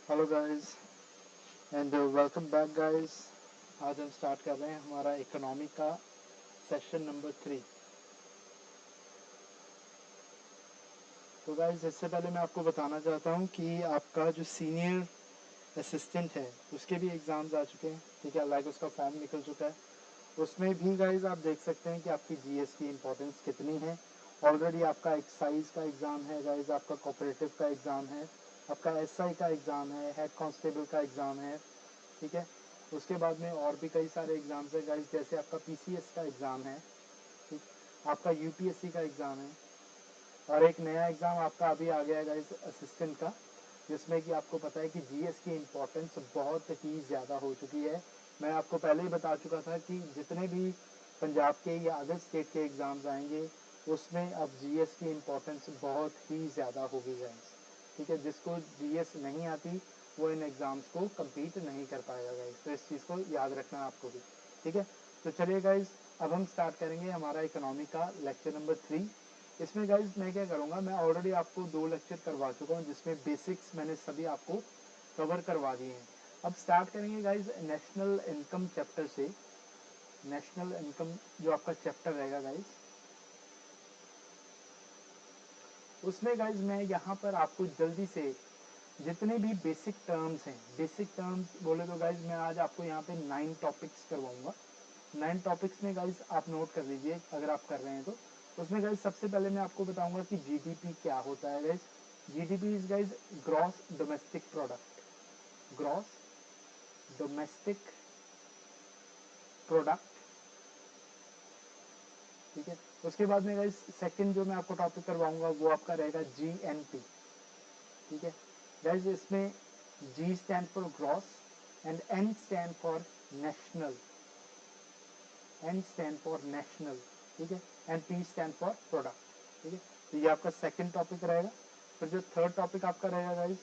Hello guys and welcome back guys. आज हम start कर रहे हैं हमारा इकोनॉमी का सेशन नंबर 3। तो गाइस इससे पहले मैं आपको बताना चाहता हूं कि आपका जो सीनियर असिस्टेंट है उसके भी एग्ज़ाम्स आ चुके हैं। ठीक है, लाइक उसका फॉर्म निकल चुका है। उसमें भी गाइस आप देख सकते हैं कि आपकी जीएस की इम्पोर्टेंस कितनी है। ऑलरेडी आपका एक्साइज का एग्ज़ाम है गाइस, आपका कोऑपरेटिव का एग्ज़ाम है, आपका एसआई का एग्ज़ाम है, हेड कांस्टेबल का एग्ज़ाम है। ठीक है, उसके बाद में और भी कई सारे एग्ज़ाम्स हैं गाइस, जैसे आपका पीसीएस का एग्ज़ाम है, ठीक, आपका यूपीएससी का एग्ज़ाम है, और एक नया एग्ज़ाम आपका अभी आ गया है गाइस असिस्टेंट का, जिसमें कि आपको पता है कि जीएस की इम्पोर्टेंस बहुत ही ज़्यादा हो चुकी है। मैं आपको पहले ही बता चुका था कि जितने भी पंजाब के या अदर स्टेट के एग्ज़ाम्स आएंगे उसमें अब जीएस की इम्पोर्टेंस बहुत ही ज़्यादा होगी गाइस। ठीक है, जिसको जीएस नहीं आती वो इन एग्ज़ाम्स को कम्पीट नहीं कर पाएगा गाइस, तो इस चीज़ को याद रखना आपको भी। ठीक है, तो चलिए गाइस अब हम स्टार्ट करेंगे हमारा इकोनॉमी का लेक्चर नंबर 3। इसमें गाइज मैं क्या करूँगा, मैं ऑलरेडी आपको 2 लेक्चर करवा चुका हूँ जिसमें बेसिक्स मैंने सभी आपको कवर करवा दिए हैं। अब स्टार्ट करेंगे गाइज नेशनल इनकम चैप्टर से। नेशनल इनकम जो आपका चैप्टर रहेगा गाइज, उसमें गाइज मैं यहाँ पर आपको जल्दी से जितने भी बेसिक टर्म्स हैं, बेसिक टर्म्स बोले तो गाइज मैं आज आपको यहाँ पे 9 टॉपिक्स करवाऊंगा। 9 टॉपिक्स में गाइज आप नोट कर लीजिए अगर आप कर रहे हैं तो। उसमें गाइज सबसे पहले मैं आपको बताऊंगा कि जीडीपी क्या होता है guys. GDP is guys gross domestic product. Gross domestic product. ठीक है, उसके बाद में गाइज सेकंड जो मैं आपको टॉपिक करवाऊंगा वो आपका रहेगा जीएनपी। ठीक है गाइज, इसमें G stand for gross and N stand for national. N stand for national. ठीक है, and P stand for product. ठीक है, तो ये आपका सेकंड टॉपिक रहेगा। फिर जो थर्ड टॉपिक आपका रहेगा गाइज,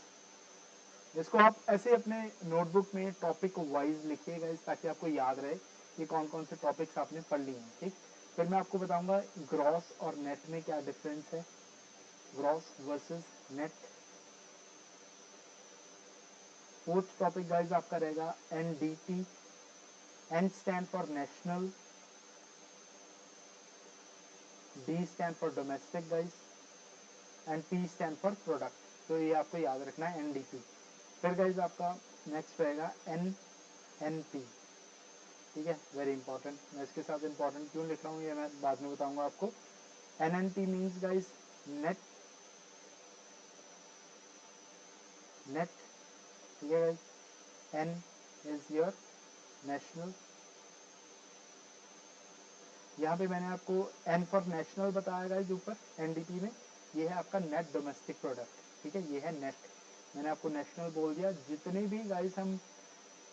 जिसको आप ऐसे अपने नोटबुक में टॉपिक वाइज लिखिएगा ताकि आपको याद रहे कि कौन कौन से टॉपिक्स आपने पढ़ लिए हैं। ठीक, फिर मैं आपको बताऊंगा ग्रॉस और नेट में क्या डिफरेंस है, gross versus net. Fourth topic guys आपका रहेगा NDT. N stand for national, D stand for domestic guys, and P stand for product. तो ये आपको याद रखना है एनडीपी। फिर गाइज आपका नेक्स्ट रहेगा एनएनपी। ठीक है, वेरी इंपॉर्टेंट। मैं इसके साथ इंपॉर्टेंट क्यों लिख रहा हूँ ये मैं बाद में बताऊंगा आपको। NNP means guys net. Net. ठीक है guys, N is your national. यहाँ पे मैंने आपको एन फॉर नेशनल बताया गाइज ऊपर एनडीपी में, ये है आपका नेट डोमेस्टिक प्रोडक्ट। ठीक है, ये है नेट। मैंने आपको नेशनल बोल दिया। जितने भी गाइज हम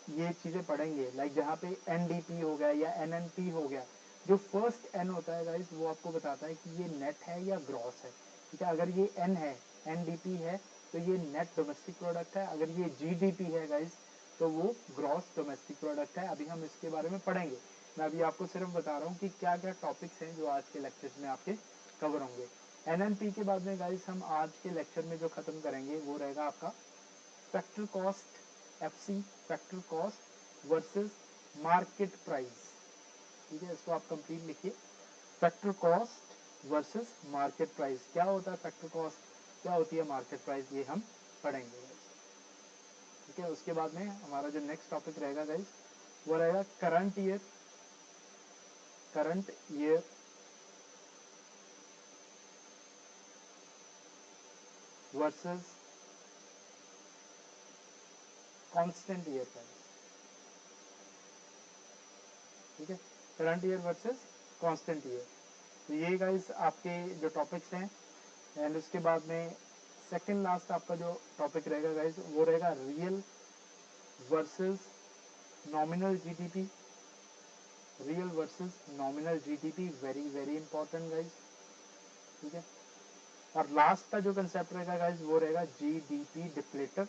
ये चीजें पढ़ेंगे, लाइक जहाँ पे एनडीपी हो गया या एनएनपी हो गया, जो फर्स्ट एन होता है गाइस वो आपको बताता है कि ये नेट है या ग्रॉस है। ठीक है, अगर ये एन है, एनडीपी है, तो ये नेट डोमेस्टिक प्रोडक्ट है। अगर ये जीडीपी है गाइस तो वो ग्रॉस डोमेस्टिक प्रोडक्ट है। अभी हम इसके बारे में पढ़ेंगे। मैं अभी आपको सिर्फ बता रहा हूँ कि क्या क्या टॉपिक्स हैं जो आज के लेक्चर्स में आपके कवर होंगे। एनएनपी के बाद में गाइस हम आज के लेक्चर में जो खत्म करेंगे वो रहेगा आपका factor cost, FC, factor cost versus market price. ठीक है, इसको आप कंप्लीट लिखिए, factor cost versus market price. क्या होता है फैक्टर कॉस्ट, क्या होती है मार्केट प्राइस, ये हम पढ़ेंगे। ठीक है, उसके बाद में हमारा जो नेक्स्ट टॉपिक रहेगा गाइस वो रहेगा current year. Current year versus constant year price. ठीक है, current year versus constant year. तो ये गाइस आपके जो टॉपिक्स हैं। एंड उसके बाद में सेकंड लास्ट आपका जो टॉपिक रहेगा गाइस वो रहेगा real versus nominal GDP. Real versus nominal GDP, very very important guys. ठीक है, और लास्ट का जो कंसेप्ट रहेगा गाइस वो रहेगा जीडीपी डिप्लेटर।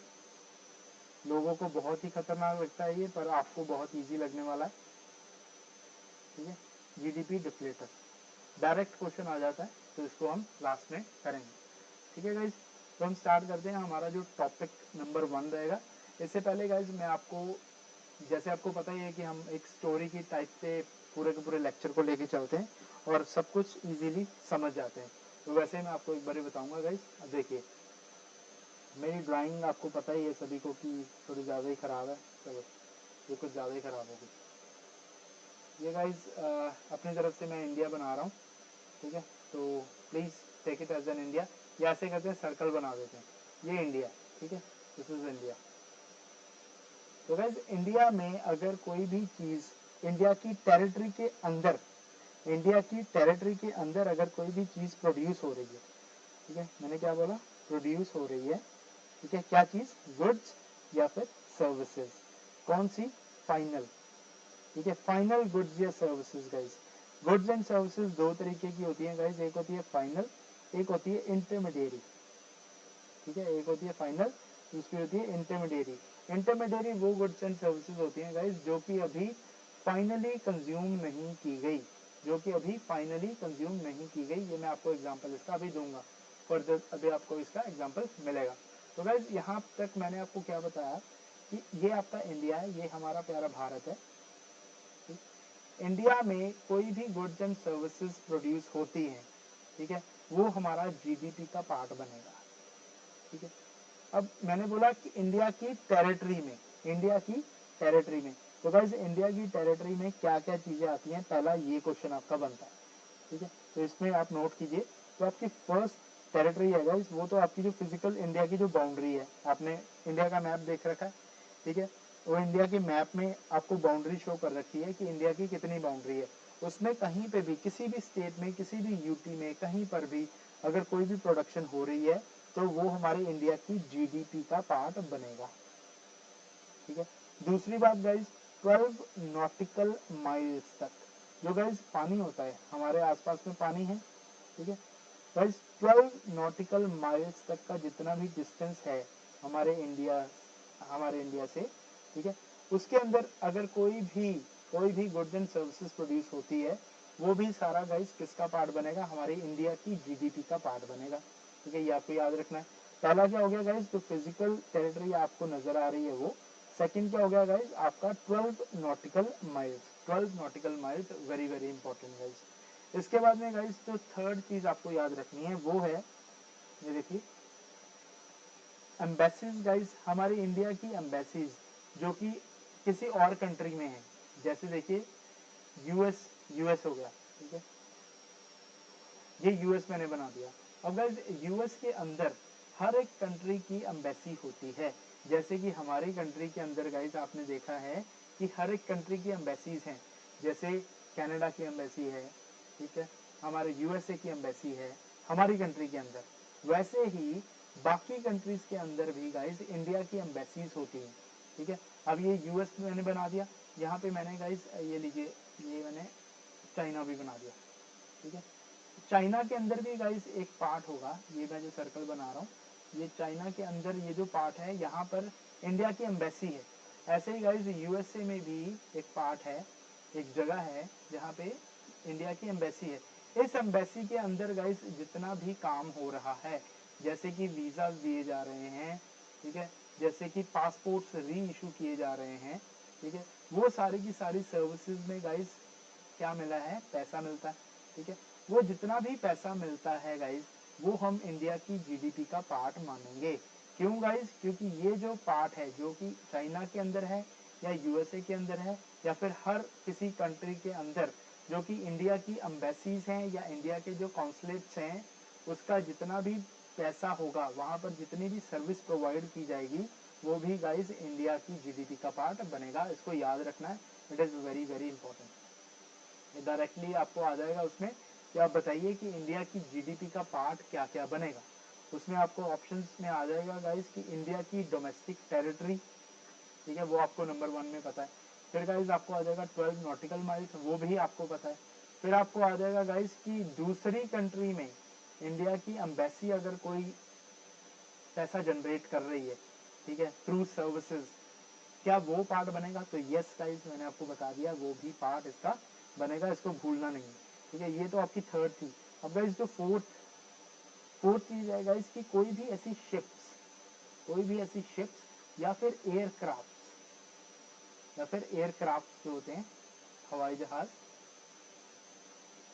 लोगों को बहुत ही खतरनाक लगता है ये, पर आपको बहुत इजी लगने वाला है। ठीक है, जीडीपी डिप्लेटर डायरेक्ट क्वेश्चन आ जाता है, तो इसको हम लास्ट में करेंगे। ठीक है गाइस, तो हम स्टार्ट करते हैं। हमारा जो टॉपिक नंबर 1 रहेगा। इससे पहले गाइज मैं आपको, जैसे आपको पता ही है कि हम एक स्टोरी की टाइप पे पूरे के पूरे लेक्चर को लेके चलते हैं और सब कुछ इजीली समझ जाते हैं। तो वैसे ही मैं आपको एक बार बताऊंगा गाइज। देखिए मेरी ड्राइंग आपको पता ही है सभी को कि थोड़ी ज़्यादा ही ख़राब है। चलो ये कुछ ज़्यादा ही ख़राब होगी। ये गाइज अपनी तरफ से मैं इंडिया बना रहा हूँ, ठीक है। तो please take it as an India. ये ऐसे करते हैं, सर्कल बना देते हैं, ये इंडिया, ठीक है, दिस इज इंडिया। तो गाइज इंडिया में अगर कोई भी चीज़ इंडिया की टेरिटरी के अंदर, इंडिया की टेरिटरी के अंदर अगर कोई भी चीज़ प्रोड्यूस हो रही है, ठीक है, मैंने क्या बोला, प्रोड्यूस हो रही है, ठीक है, क्या चीज़, गुड्स या फिर सर्विसेज, कौन सी, फाइनल, ठीक है, फाइनल गुड्स या services. Guys goods and services दो तरीके की होती है गाइज, एक होती है फाइनल, एक होती है इंटरमीडिएरी, ठीक है, एक होती है फाइनल, दूसरी होती है इंटरमीडिएरी। इंटरमीडिएरी वो गुड्स एंड सर्विसेज होती हैं गाइज जो कि अभी फाइनली कंज्यूम नहीं की गई, जो कि अभी फाइनली कंज्यूम नहीं की गई। ये मैं आपको एग्जांपल इसका अभी दूंगा, फर्दर अभी आपको इसका एग्जांपल मिलेगा। तो गाइज यहाँ तक मैंने आपको क्या बताया कि ये आपका इंडिया है, ये हमारा प्यारा भारत है। इंडिया में कोई भी गुड्स एंड सर्विसेज प्रोड्यूस होती हैं, ठीक है, वो हमारा जीडीपी का पार्ट बनेगा, ठीक है। अब मैंने बोला कि इंडिया की टेरिटरी में, इंडिया की टेरिटरी में, तो गाइस इंडिया की टेरिटरी में क्या क्या चीजें आती हैं, पहला ये क्वेश्चन आपका बनता है, ठीक है। तो इसमें आप नोट कीजिए। तो आपकी फर्स्ट टेरिटरी है गाइस, वो तो आपकी जो फिजिकल इंडिया की जो बाउंड्री है, आपने इंडिया का मैप देख रखा है, ठीक है, वो इंडिया के मैप में आपको बाउंड्री शो कर रखी है कि इंडिया की कितनी बाउंड्री है। उसमें कहीं पे भी, किसी भी स्टेट में, किसी भी यूटी में, कहीं पर भी अगर कोई भी प्रोडक्शन हो रही है तो वो हमारी इंडिया की जीडीपी का पार्ट बनेगा, ठीक है। दूसरी बात गाइज, 12 नॉटिकल माइल्स तक जो गाइज पानी होता है, हमारे आसपास में पानी है, ठीक है, गाइज 12 नॉटिकल माइल्स तक का जितना भी डिस्टेंस है हमारे इंडिया से, ठीक है, उसके अंदर अगर कोई भी गुड्स एंड सर्विसेज प्रोड्यूस होती है, वो भी सारा गाइज किसका पार्ट बनेगा, हमारी इंडिया की जीडीपी का पार्ट बनेगा, ठीक है। ये आपको याद रखना है। पहला क्या हो गया गाइज, जो फिजिकल टेरिटरी आपको नजर आ रही है वो। सेकंड क्या हो गया गाइज, आपका 12 nautical miles, 12 nautical miles, very very important guys. इसके बाद में गाइज जो थर्ड चीज आपको याद रखनी है वो है, ये देखिए, एम्बेसीज गाइज, हमारी इंडिया की एम्बेसीज जो कि किसी और कंट्री में है, जैसे देखिए यूएस हो गया, ठीक है, ये यूएस मैंने बना दिया। अब गाइज यूएस के अंदर हर एक कंट्री की एम्बेसी होती है, जैसे कि हमारी कंट्री के अंदर गाइज आपने देखा है कि हर एक कंट्री की एम्बेसीज हैं, जैसे कनाडा की एम्बेसी है, ठीक है, हमारे यूएसए की एम्बेसी है हमारी कंट्री के अंदर, वैसे ही बाकी कंट्रीज के अंदर भी गाइज इंडिया की एम्बेसीज होती हैं, ठीक है। अब ये यूएस मैंने बना दिया, यहाँ पे मैंने गाइज ये लीजिए, ये मैंने चाइना भी बना दिया, ठीक है। चाइना के अंदर भी गाइस एक पार्ट होगा, ये मैं जो सर्कल बना रहा हूँ, ये चाइना के अंदर ये जो पार्ट है, यहाँ पर इंडिया की एम्बेसी है। ऐसे ही गाइस यूएसए में भी एक पार्ट है, एक जगह है जहाँ पे इंडिया की एम्बेसी है। इस एम्बेसी के अंदर गाइस जितना भी काम हो रहा है, जैसे कि वीजा दिए जा रहे हैं, ठीक है, जैसे कि पासपोर्ट री इशू किए जा रहे हैं, ठीक है, वो सारी की सारी सर्विसेज में गाइस क्या मिला है, पैसा मिलता है, ठीक है। वो जितना भी पैसा मिलता है गाइज, वो हम इंडिया की जीडीपी का पार्ट मानेंगे। क्यों गाइज, क्योंकि ये जो पार्ट है जो कि चाइना के अंदर है या यूएसए के अंदर है या फिर हर किसी कंट्री के अंदर जो कि इंडिया की एम्बेसीज हैं या इंडिया के जो कॉन्सुलेट्स हैं, उसका जितना भी पैसा होगा, वहां पर जितनी भी सर्विस प्रोवाइड की जाएगी, वो भी गाइज इंडिया की जीडीपी का पार्ट बनेगा। इसको याद रखना है, it is very very important. Directly आपको आ जाएगा उसमें कि आप बताइए कि इंडिया की जीडीपी का पार्ट क्या क्या बनेगा। उसमें आपको ऑप्शंस में आ जाएगा गाइस कि इंडिया की डोमेस्टिक टेरिटरी, ठीक है, वो आपको नंबर 1 में पता है। फिर गाइस आपको आ जाएगा 12 नॉटिकल माइल्स, वो भी आपको पता है। फिर आपको आ जाएगा गाइस कि दूसरी कंट्री में इंडिया की एम्बेसी अगर कोई पैसा जनरेट कर रही है, ठीक है, थ्रू सर्विसेज, क्या वो पार्ट बनेगा, तो यस गाइस मैंने आपको बता दिया, वो भी पार्ट इसका बनेगा, इसको भूलना नहीं, ठीक है। ये तो आपकी थर्ड थी। अब गाइस जो फोर्थ फोर्थ चीज है गाइस कि कोई भी ऐसी शिप्स या फिर एयरक्राफ्ट जो होते हैं, हवाई जहाज,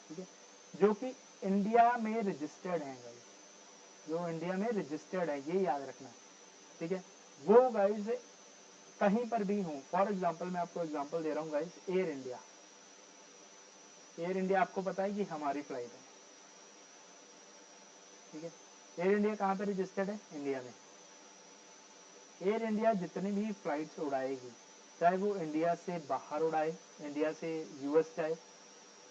ठीक है, जो कि इंडिया में रजिस्टर्ड है गाइस, जो इंडिया में रजिस्टर्ड है, ये याद रखना है, ठीक है, वो गाइस कहीं पर भी हो। फॉर एग्जाम्पल मैं आपको एग्जाम्पल दे रहा हूँ गाइस, एयर इंडिया आपको पता है कि हमारी फ्लाइट है, ठीक है। एयर इंडिया कहाँ पे रजिस्टर्ड है? इंडिया में। एयर इंडिया जितनी भी फ्लाइट्स उड़ाएगी, चाहे वो इंडिया से बाहर उड़ाए, इंडिया से यूएस जाए,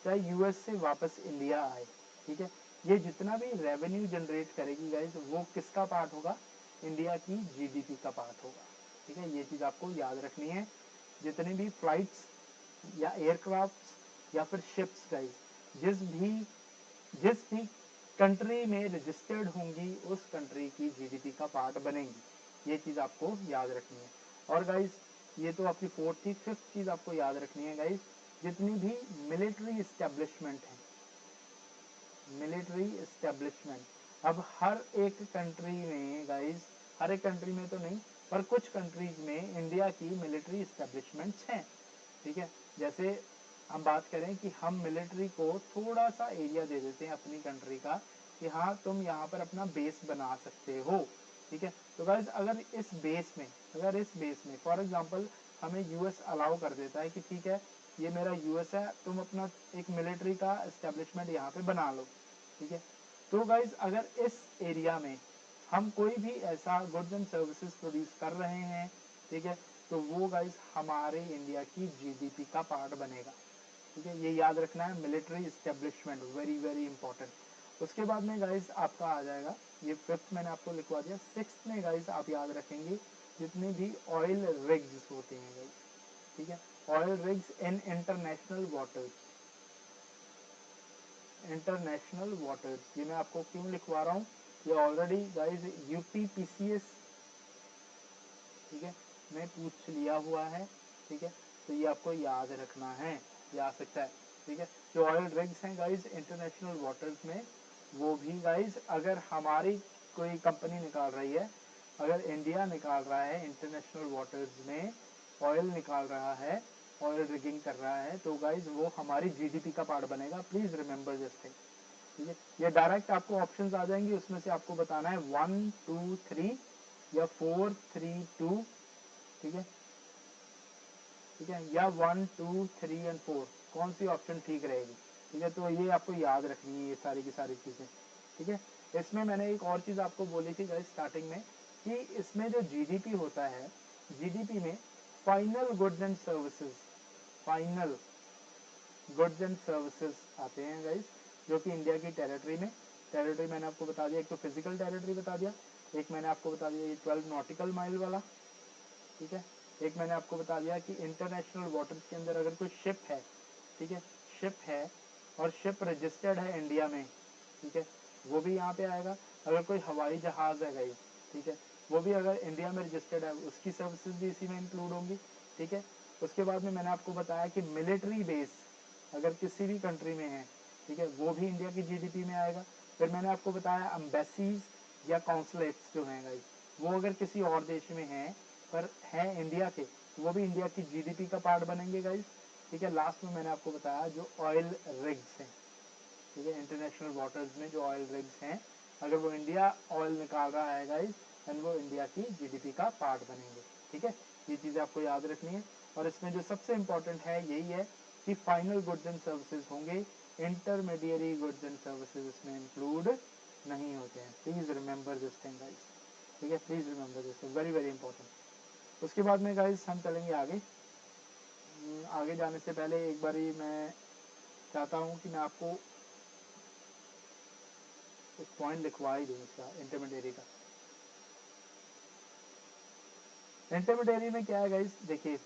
चाहे यूएस से वापस इंडिया आए, ठीक है, ये जितना भी रेवेन्यू जनरेट करेगी गाइस, वो किसका पार्ट होगा? इंडिया की जीडीपी का पार्ट होगा, ठीक है। ये चीज आपको याद रखनी है। जितनी भी फ्लाइट्स या एयरक्राफ्ट या फिर शिप्स गाइस, जिस भी कंट्री में रजिस्टर्ड होंगी, उस कंट्री की जीडीपी का पार्ट बनेंगी। ये चीज आपको याद रखनी है। और गाइस ये तो आपकी फोर्थ थी। फिफ्थ चीज आपको याद रखनी है गाइस, जितनी भी मिलिट्री एस्टेब्लिशमेंट है, अब हर एक कंट्री में गाइस, हर एक कंट्री में तो नहीं, पर कुछ कंट्रीज में इंडिया की मिलिट्री एस्टेब्लिशमेंट्स हैं, ठीक है। जैसे हम बात करें कि हम मिलिट्री को थोड़ा सा एरिया दे देते हैं अपनी कंट्री का, कि हाँ तुम यहाँ पर अपना बेस बना सकते हो, ठीक है। तो गाइस अगर इस बेस में फॉर एग्जांपल हमें यूएस अलाउ कर देता है कि ठीक है ये मेरा यूएस है, तुम अपना एक मिलिट्री का एस्टेब्लिशमेंट यहाँ पे बना लो, ठीक है। तो गाइस अगर इस एरिया में हम कोई भी ऐसा गुड्स एंड सर्विसेज प्रोड्यूस कर रहे हैं, ठीक है, तो वो गाइस हमारे इंडिया की जीडीपी का पार्ट बनेगा, ठीक है। ये याद रखना है, military establishment, very very important. उसके बाद में गाइस आपका आ जाएगा, ये फिफ्थ मैंने आपको लिखवा दिया। सिक्स्थ में गाइस आप याद रखेंगे जितने भी ऑयल रिग्स होते हैं गाइस, ठीक है, oil rigs in international waters. ये मैं आपको क्यों लिखवा रहा हूँ, ये ऑलरेडी गाइस यूपीपीसीएस, ठीक है, में पूछ लिया हुआ है, ठीक है, तो ये आपको याद रखना है, ये आ सकता है, ठीक है। जो ऑयल रिग्स हैं गाइस इंटरनेशनल वाटर्स में, वो भी गाइस अगर हमारी कोई कंपनी निकाल रही है, अगर इंडिया निकाल रहा है इंटरनेशनल वाटर्स में ऑयल निकाल रहा है, ऑयल रिगिंग कर रहा है, तो गाइस वो हमारी जीडीपी का पार्ट बनेगा। प्लीज रिमेंबर दिस थिंग, ठीक है। ये डायरेक्ट आपको ऑप्शंस आ जाएंगे, उसमें से आपको बताना है 1 2 3 या 4 3 2, ठीक है, ठीक है, या 1 2 3 एंड 4, कौन सी ऑप्शन ठीक रहेगी, ठीक है। तो ये आपको याद रखनी है, ये सारी की सारी चीजें, ठीक है। इसमें मैंने एक और चीज आपको बोली थी गाइस स्टार्टिंग में, कि इसमें जो जीडीपी होता है, जीडीपी में फाइनल गुड्स एंड सर्विसेज आते हैं गाइस, जो कि इंडिया की टेरिटरी मैंने आपको बता दिया, एक तो फिजिकल टेरिटरी बता दिया, एक मैंने आपको बता दिया ये 12 नॉटिकल माइल वाला, ठीक है, एक मैंने आपको बता दिया कि इंटरनेशनल वाटर्स के अंदर अगर कोई शिप है, ठीक है, शिप है और शिप रजिस्टर्ड है इंडिया में, ठीक है, वो भी यहाँ पे आएगा। अगर कोई हवाई जहाज है गाइस, ठीक है, वो भी अगर इंडिया में रजिस्टर्ड है, उसकी सर्विसेज भी इसी में इंक्लूड होंगी, ठीक है। उसके बाद में मैंने आपको बताया कि मिलिट्री बेस अगर किसी भी कंट्री में है, ठीक है, वो भी इंडिया की जीडीपी में आएगा। फिर मैंने आपको बताया एम्बेसीज या कॉन्सुलेट्स जो हैं गाइस, वो अगर किसी और देश में हैं पर हैं इंडिया के, वो भी इंडिया की जीडीपी का पार्ट बनेंगे गाइस, ठीक है। लास्ट में मैंने आपको बताया जो ऑयल रिग्स हैं, ठीक है, इंटरनेशनल वाटर्स में जो ऑयल रिग्स हैं, अगर वो इंडिया ऑयल निकाल रहा है गाइस, एंड वो इंडिया की जीडीपी का पार्ट बनेंगे, ठीक है। ये चीज़ें आपको याद रखनी है। और इसमें जो सबसे इंपॉर्टेंट है यही है कि फाइनल गुड्स एंड सर्विसेज होंगे, इंटरमीडियरी गुड्स एंड सर्विसेज इसमें इंक्लूड नहीं होते हैं। Please remember this thing guys, ठीक है, please remember this, very very important. उसके बाद में गाइस हम चलेंगे आगे। आगे जाने से पहले एक बारी मैं चाहता हूँ कि मैं आपको एक पॉइंट लिखवा ही दूँ इसका, इंटरमीडियरी का। इंटरमीडियरी में क्या है गाइस, देखिए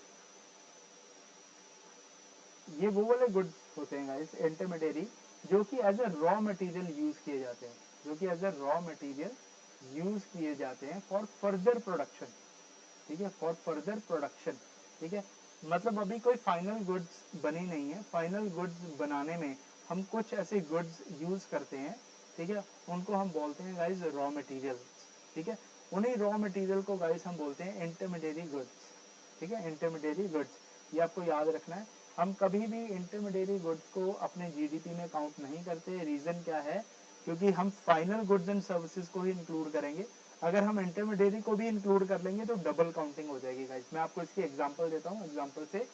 ये वो वाले गुड्स होते हैं गाइस इंटरमीडियरी, जो कि as a raw material use किए जाते हैं, फॉर फर्दर प्रोडक्शन, ठीक है, फॉर फर्दर प्रोडक्शन, ठीक है। मतलब अभी कोई फाइनल गुड्स बनी नहीं है, फाइनल गुड्स बनाने में हम कुछ ऐसे गुड्स यूज करते हैं, ठीक है, उनको हम बोलते हैं गाइज रॉ मटेरियल। ठीक है, उन्हीं रॉ मटेरियल को गाइज हम बोलते हैं इंटरमीडिएरी गुड्स। ठीक है, इंटरमीडिएरी गुड्स, ये आपको याद रखना है। हम कभी भी इंटरमीडिएरी गुड्स को अपने जीडीपी में काउंट नहीं करते। रीजन क्या है, क्योंकि हम फाइनल गुड्स एंड सर्विसेज को ही इंक्लूड करेंगे। अगर हम इंटरमीडिएरी को भी इंक्लूड कर लेंगे तो डबल काउंटिंग हो जाएगी गाइज। मैं आपको इसकी एग्जांपल देता हूँ, एग्जांपल से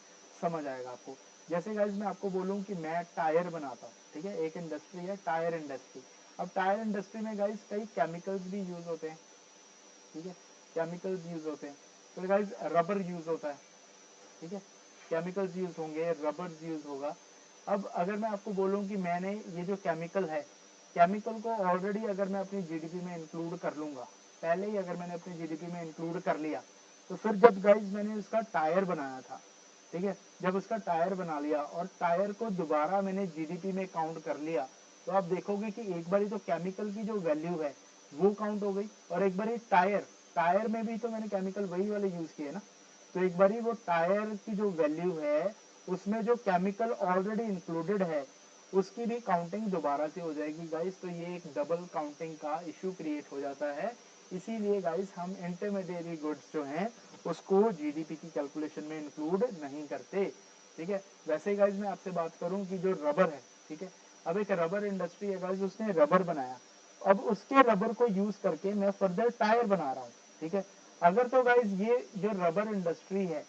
समझ आएगा आपको। जैसे गाइज मैं आपको बोलूँ कि मैं टायर बनाता हूँ, ठीक है, एक इंडस्ट्री है टायर इंडस्ट्री। अब टायर इंडस्ट्री में गाइज कई केमिकल्स भी यूज होते हैं। ठीक है, केमिकल्स यूज होते हैं। तो गाइज रबर यूज होता है। ठीक है, केमिकल्स यूज होंगे, रबर यूज होगा। अब अगर मैं आपको बोलूं कि मैंने ये जो केमिकल है, केमिकल को ऑलरेडी अगर मैं अपनी जीडीपी में इंक्लूड कर लूंगा, पहले ही अगर मैंने अपनी जीडीपी में इंक्लूड कर लिया, तो फिर जब गाइज मैंने उसका टायर बनाया था, ठीक है, जब उसका टायर बना लिया और टायर को दोबारा मैंने जीडीपी में काउंट कर लिया, तो आप देखोगे कि एक बारी तो केमिकल की जो वैल्यू है वो काउंट हो गई, और एक बारी टायर, टायर में भी तो मैंने केमिकल वही वाले यूज किए ना, तो एक बारी वो टायर की जो वैल्यू है उसमें जो केमिकल ऑलरेडी इंक्लूडेड है उसकी भी काउंटिंग दोबारा से हो जाएगी गाइस। तो ये एक डबल काउंटिंग का इश्यू क्रिएट हो जाता है। इसीलिए गाइस हम इंटरमीडिएरी गुड्स जो हैं उसको जीडीपी की कैलकुलेशन में इंक्लूड नहीं करते। ठीक है, वैसे गाइस मैं आपसे बात करूं कि जो रबर है, ठीक है, अब एक रबर इंडस्ट्री है गाइस, उसने रबर बनाया, अब उसके रबर को यूज करके मैं फर्दर टायर बना रहा हूँ। ठीक है, अगर तो गाइस ये जो रबर इंडस्ट्री है,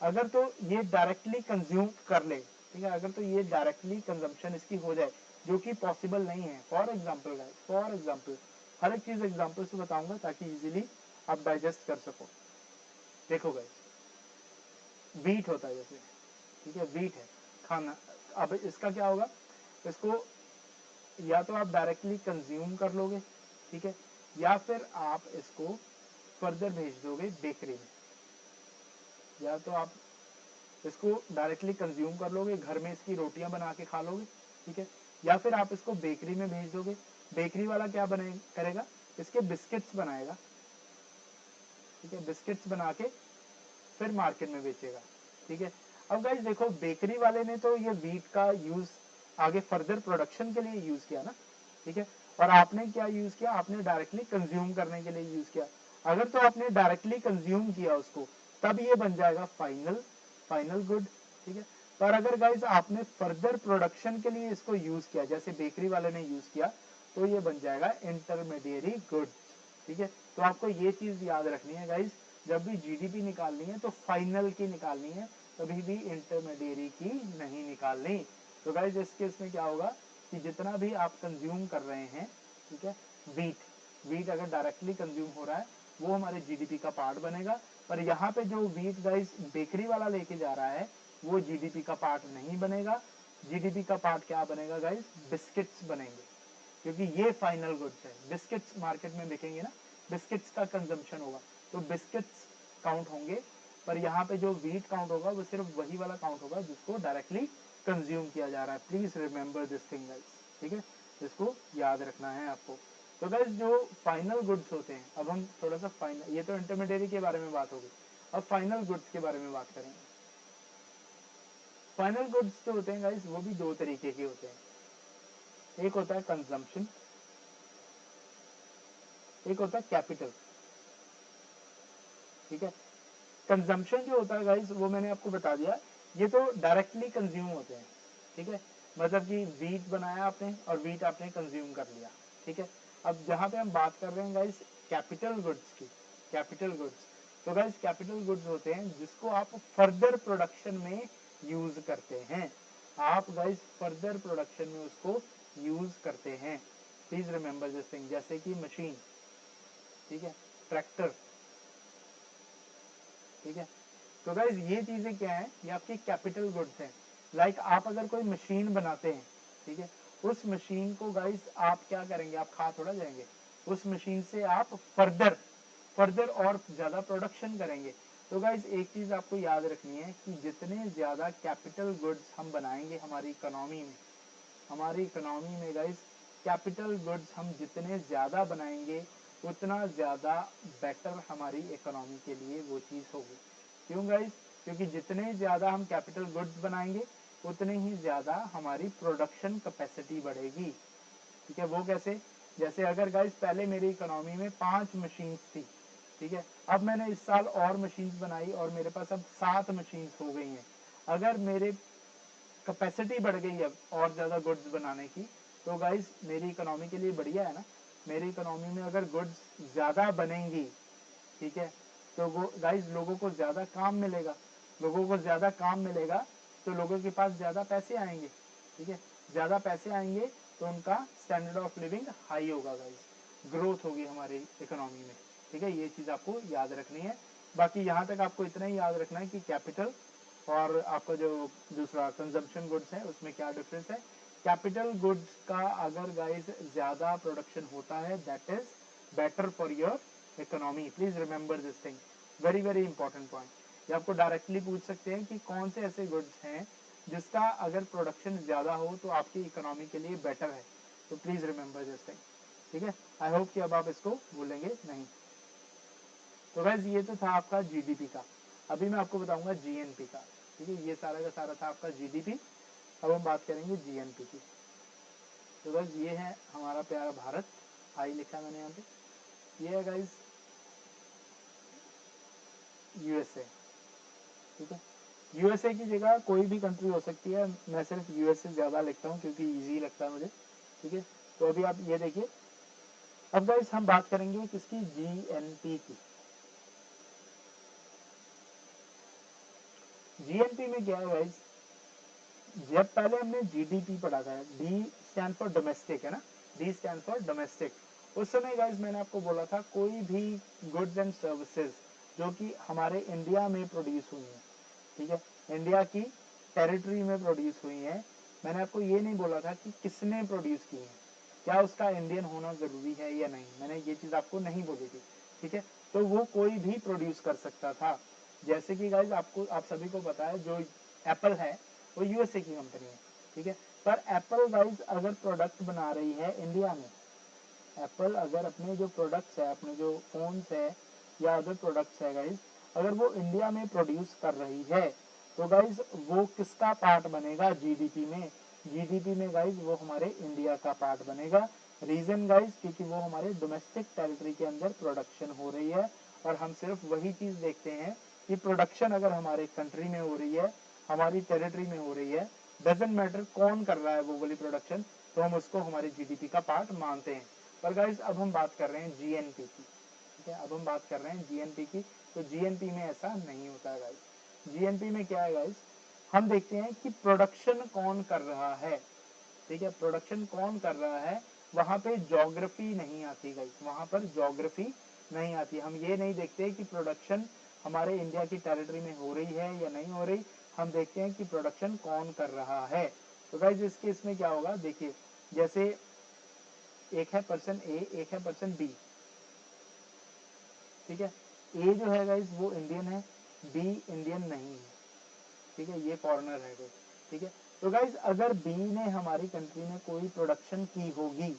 अगर तो ये डायरेक्टली कंज्यूम कर ले, ठीक है, अगर तो ये डायरेक्टली कंजम्पशन इसकी हो जाए, जो कि पॉसिबल नहीं है। For example guys, for example, हर एक चीज एग्जाम्पल से बताऊंगा ताकि इजीली आप डाइजेस्ट कर सको। देखो गाइस, वीट होता है जैसे, ठीक है, वीट है खाना। अब इसका क्या होगा, इसको या तो आप डायरेक्टली कंज्यूम कर लोगे, ठीक है, या फिर आप इसको फर्दर भेज दोगे बेकरी में। या तो आप इसको डायरेक्टली कंज्यूम कर लोगे, घर में इसकी रोटियां बना के खा लोगे, ठीक है, या फिर आप इसको बेकरी में भेज दोगे। बेकरी वाला क्या बने करेगा, इसके बिस्किट्स बनाएगा। ठीक है, बिस्किट्स बना के फिर मार्केट में बेचेगा। ठीक है, अब गाइस देखो, बेकरी वाले ने तो ये वीट का यूज आगे फर्दर प्रोडक्शन के लिए यूज किया ना, ठीक है, और आपने क्या यूज किया, आपने डायरेक्टली कंज्यूम करने के लिए यूज किया। अगर तो आपने डायरेक्टली कंज्यूम किया उसको, तब ये बन जाएगा फाइनल फाइनल गुड। ठीक है, पर अगर गाइस आपने फर्दर प्रोडक्शन के लिए इसको यूज किया, जैसे बेकरी वाले ने यूज किया, तो ये बन जाएगा इंटरमीडिएरी गुड। ठीक है, तो आपको ये चीज याद रखनी है गाइस, जब भी जीडीपी निकालनी है तो फाइनल की निकालनी है, कभी भी इंटरमीडिएरी की नहीं निकालनी। तो गाइस इस केस में क्या होगा कि जितना भी आप कंज्यूम कर रहे हैं, ठीक है, वीट वीट अगर डायरेक्टली कंज्यूम हो रहा है वो हमारे जीडीपी का पार्ट बनेगा। पर यहाँ पे जो वीट गाइस बेकरी वाला लेके जा रहा है वो जीडीपी का पार्ट नहीं बनेगा। जीडीपी का पार्ट क्या बनेगा गाइस, बिस्किट्स बनेंगे, क्योंकि ये फाइनल गुड्स है। बिस्किट्स मार्केट में बिकेंगे ना, बिस्किट्स का कंजम्पशन होगा, तो बिस्किट्स काउंट होंगे। पर यहाँ पे जो वीट काउंट होगा वो सिर्फ वही वाला काउंट होगा जिसको डायरेक्टली कंज्यूम किया जा रहा है। Please remember this thing guys, ठीक है, इसको याद रखना है आपको। तो गाइस जो फाइनल गुड्स होते हैं, अब हम थोड़ा सा फाइनल, ये तो इंटरमीडिएरी के बारे में बात होगी, अब फाइनल गुड्स के बारे में बात करेंगे। फाइनल गुड्स जो होते हैं गाइस वो भी दो तरीके के होते हैं, एक होता है कंजम्पशन, एक होता है कैपिटल। ठीक है, कंजम्पशन जो होता है गाइस वो मैंने आपको बता दिया, ये तो डायरेक्टली कंज्यूम होते हैं। ठीक है, मतलब कि वीट बनाया आपने और वीट आपने कंज्यूम कर लिया। ठीक है, अब जहां पे हम बात कर रहे हैं गाइस कैपिटल गुड्स की, कैपिटल गुड्स, तो गाइस कैपिटल गुड्स होते हैं जिसको आप फर्दर प्रोडक्शन में यूज करते हैं। आप गाइस फर्दर प्रोडक्शन में उसको यूज करते हैं। प्लीज रिमेंबर दिस थिंग, जैसे कि मशीन, ठीक है, ट्रैक्टर, ठीक है, तो गाइज ये चीजें क्या है, ये आपकी कैपिटल गुड्स हैं। लाइक आप अगर कोई मशीन बनाते हैं, ठीक है, उस मशीन को गाइज आप क्या करेंगे, आप खा थोड़ा जाएंगे, उस मशीन से आप फर्दर फर्दर और ज्यादा प्रोडक्शन करेंगे। तो गाइज एक चीज आपको याद रखनी है कि जितने ज्यादा कैपिटल गुड्स हम बनाएंगे हमारी इकोनॉमी में, हमारी इकोनॉमी में गाइस कैपिटल गुड्स हम जितने ज्यादा बनाएंगे उतना ज्यादा बेटर हमारी इकोनॉमी के लिए वो चीज होगी। क्यों गाइस, क्योंकि जितने ज्यादा हम कैपिटल गुड्स बनाएंगे उतने ही ज्यादा हमारी प्रोडक्शन कैपेसिटी बढ़ेगी। ठीक है, वो कैसे, जैसे अगर गाइस पहले मेरी इकोनॉमी में 5 मशीन्स थी, ठीक है, अब मैंने इस साल और मशीन्स बनाई और मेरे पास अब 7 मशीन्स हो गई हैं। अगर मेरे कैपेसिटी बढ़ गई है और ज़्यादा गुड्स बनाने की, तो गाइस मेरी इकोनॉमी के लिए बढ़िया है ना। मेरी इकोनॉमी में अगर गुड्स ज़्यादा बनेंगी, ठीक है, तो वो गाइस लोगों को ज़्यादा काम मिलेगा, लोगों को ज़्यादा काम मिलेगा तो लोगों के पास ज़्यादा पैसे आएंगे, ठीक है, ज़्यादा पैसे आएंगे तो उनका स्टैंडर्ड ऑफ लिविंग हाई होगा गाइस, ग्रोथ होगी हमारी इकोनॉमी में, ठीक है। ये चीज़ आपको याद रखनी है। बाकी यहाँ तक आपको इतना ही याद रखना है कि कैपिटल और आपका जो दूसरा कंजम्पशन गुड्स है उसमें क्या डिफरेंस है। कैपिटल गुड्स का अगर गाइस ज़्यादा प्रोडक्शन होता है, that is better for your economy. Please remember this thing, very very important point. ये आपको डायरेक्टली पूछ सकते हैं कि कौन से ऐसे गुड्स हैं जिसका अगर प्रोडक्शन ज़्यादा हो तो आपकी इकोनॉमी के लिए बेटर है, तो प्लीज रिमेंबर दिस थिंग, ठीक है। आई होप कि अब आप इसको भूलेंगे नहीं। तो गाइस ये तो था आपका जीडीपी का। अभी मैं आपको बताऊंगा जीएनपी का, ठीक है। ये सारा का सारा था आपका जीडीपी। अब हम बात करेंगे जीएनपी की। तो गाइस ये है हमारा प्यारा भारत, आई लिखा है मैंने यहाँ पे। ये है गाइस यूएसए, ठीक है। यूएसए की जगह कोई भी कंट्री हो सकती है, मैं सिर्फ यूएसए ज्यादा लिखता हूँ क्योंकि इजी लगता है मुझे, ठीक है। तो अभी आप ये देखिए, अब गाइस हम बात करेंगे किसकी, जीएनपी की। जीएनपी में क्या है गाइस, जब पहले हमने जीडीपी पढ़ा था, डी स्टैंड फॉर डोमेस्टिक है ना, डी स्टैंड फॉर डोमेस्टिक। उस समय गाइस मैंने आपको बोला था कोई भी गुड्स एंड सर्विसेज जो कि हमारे इंडिया में प्रोड्यूस हुई है, ठीक है, इंडिया की टेरिटरी में प्रोड्यूस हुई है, मैंने आपको ये नहीं बोला था कि किसने प्रोड्यूस की है, क्या उसका इंडियन होना जरूरी है या नहीं, मैंने ये चीज आपको नहीं बोली थी, ठीक है। तो वो कोई भी प्रोड्यूस कर सकता था। जैसे कि गाइज आपको, आप सभी को पता है जो एप्पल है वो यूएसए की कंपनी है, ठीक है। पर एप्पल गाइज अगर प्रोडक्ट बना रही है इंडिया में, एप्पल अगर अपने जो प्रोडक्ट्स है, अपने जो फोन्स है या अदर प्रोडक्ट्स है गाइज, अगर वो इंडिया में प्रोड्यूस कर रही है तो गाइज वो किसका पार्ट बनेगा जीडीपी में, जीडीपी में गाइज वो हमारे इंडिया का पार्ट बनेगा। रीजन गाइज क्योंकि वो हमारे डोमेस्टिक टेरिटरी के अंदर प्रोडक्शन हो रही है और हम सिर्फ वही चीज देखते हैं कि प्रोडक्शन अगर हमारे कंट्री में हो रही है, हमारी टेरिटरी में हो रही है, डजेंट मैटर कौन कर रहा है वो वाली प्रोडक्शन, तो हम उसको हमारे जीडीपी का पार्ट मानते हैं। पर गाइज अब हम बात कर रहे हैं जीएनपी की, ठीक है, अब हम बात कर रहे हैं जीएनपी की। तो जीएनपी में ऐसा नहीं होता है गाइज। जीएनपी में क्या है गाइज, हम देखते हैं कि प्रोडक्शन कौन कर रहा है, ठीक है, प्रोडक्शन कौन कर रहा है, वहां पे ज्योग्राफी नहीं आती गाइज, वहां पर ज्योग्राफी नहीं आती। हम ये नहीं देखते कि प्रोडक्शन हमारे इंडिया की टेरिटरी में हो रही है या नहीं हो रही, हम देखते हैं कि प्रोडक्शन कौन कर रहा है। तो गाइज इस केस में क्या होगा, देखिए जैसे एक है पर्सन ए, एक है पर्सन बी, ठीक है। ए जो है गाइज वो इंडियन है, बी इंडियन नहीं है, ठीक है, ये फॉरेनर है कोई, ठीक है। तो गाइज अगर बी ने हमारी कंट्री में कोई प्रोडक्शन की होगी,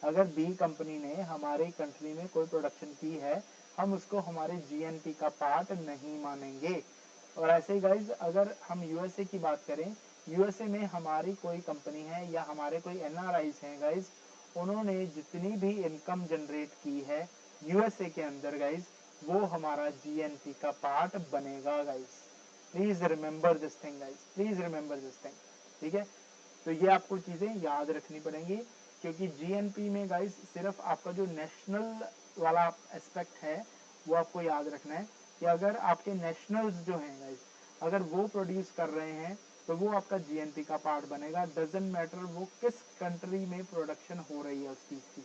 अगर बी कंपनी ने हमारी कंट्री में कोई प्रोडक्शन की है, हम उसको हमारे जीएनपी का पार्ट नहीं मानेंगे। और ऐसे ही गाइज अगर हम यूएसए की बात करें, यूएसए में हमारी कोई कंपनी है या हमारे कोई एनआरआईज हैं गाइज, उन्होंने जितनी भी इनकम जनरेट की है यूएसए के अंदर गाइज, वो हमारा जीएनपी का पार्ट बनेगा guys. Please remember this thing guys, please remember this thing, ठीक है। तो ये आपको चीजें याद रखनी पड़ेंगी क्योंकि जीएनपी में गाइज सिर्फ आपका जो नेशनल वाला एस्पेक्ट है वो आपको याद रखना है कि अगर आपके नेशनल्स जो हैं गाइज, अगर वो प्रोड्यूस कर रहे हैं तो वो आपका जीएनपी का पार्ट बनेगा, डजेंट मैटर वो किस कंट्री में प्रोडक्शन हो रही है उस चीज की,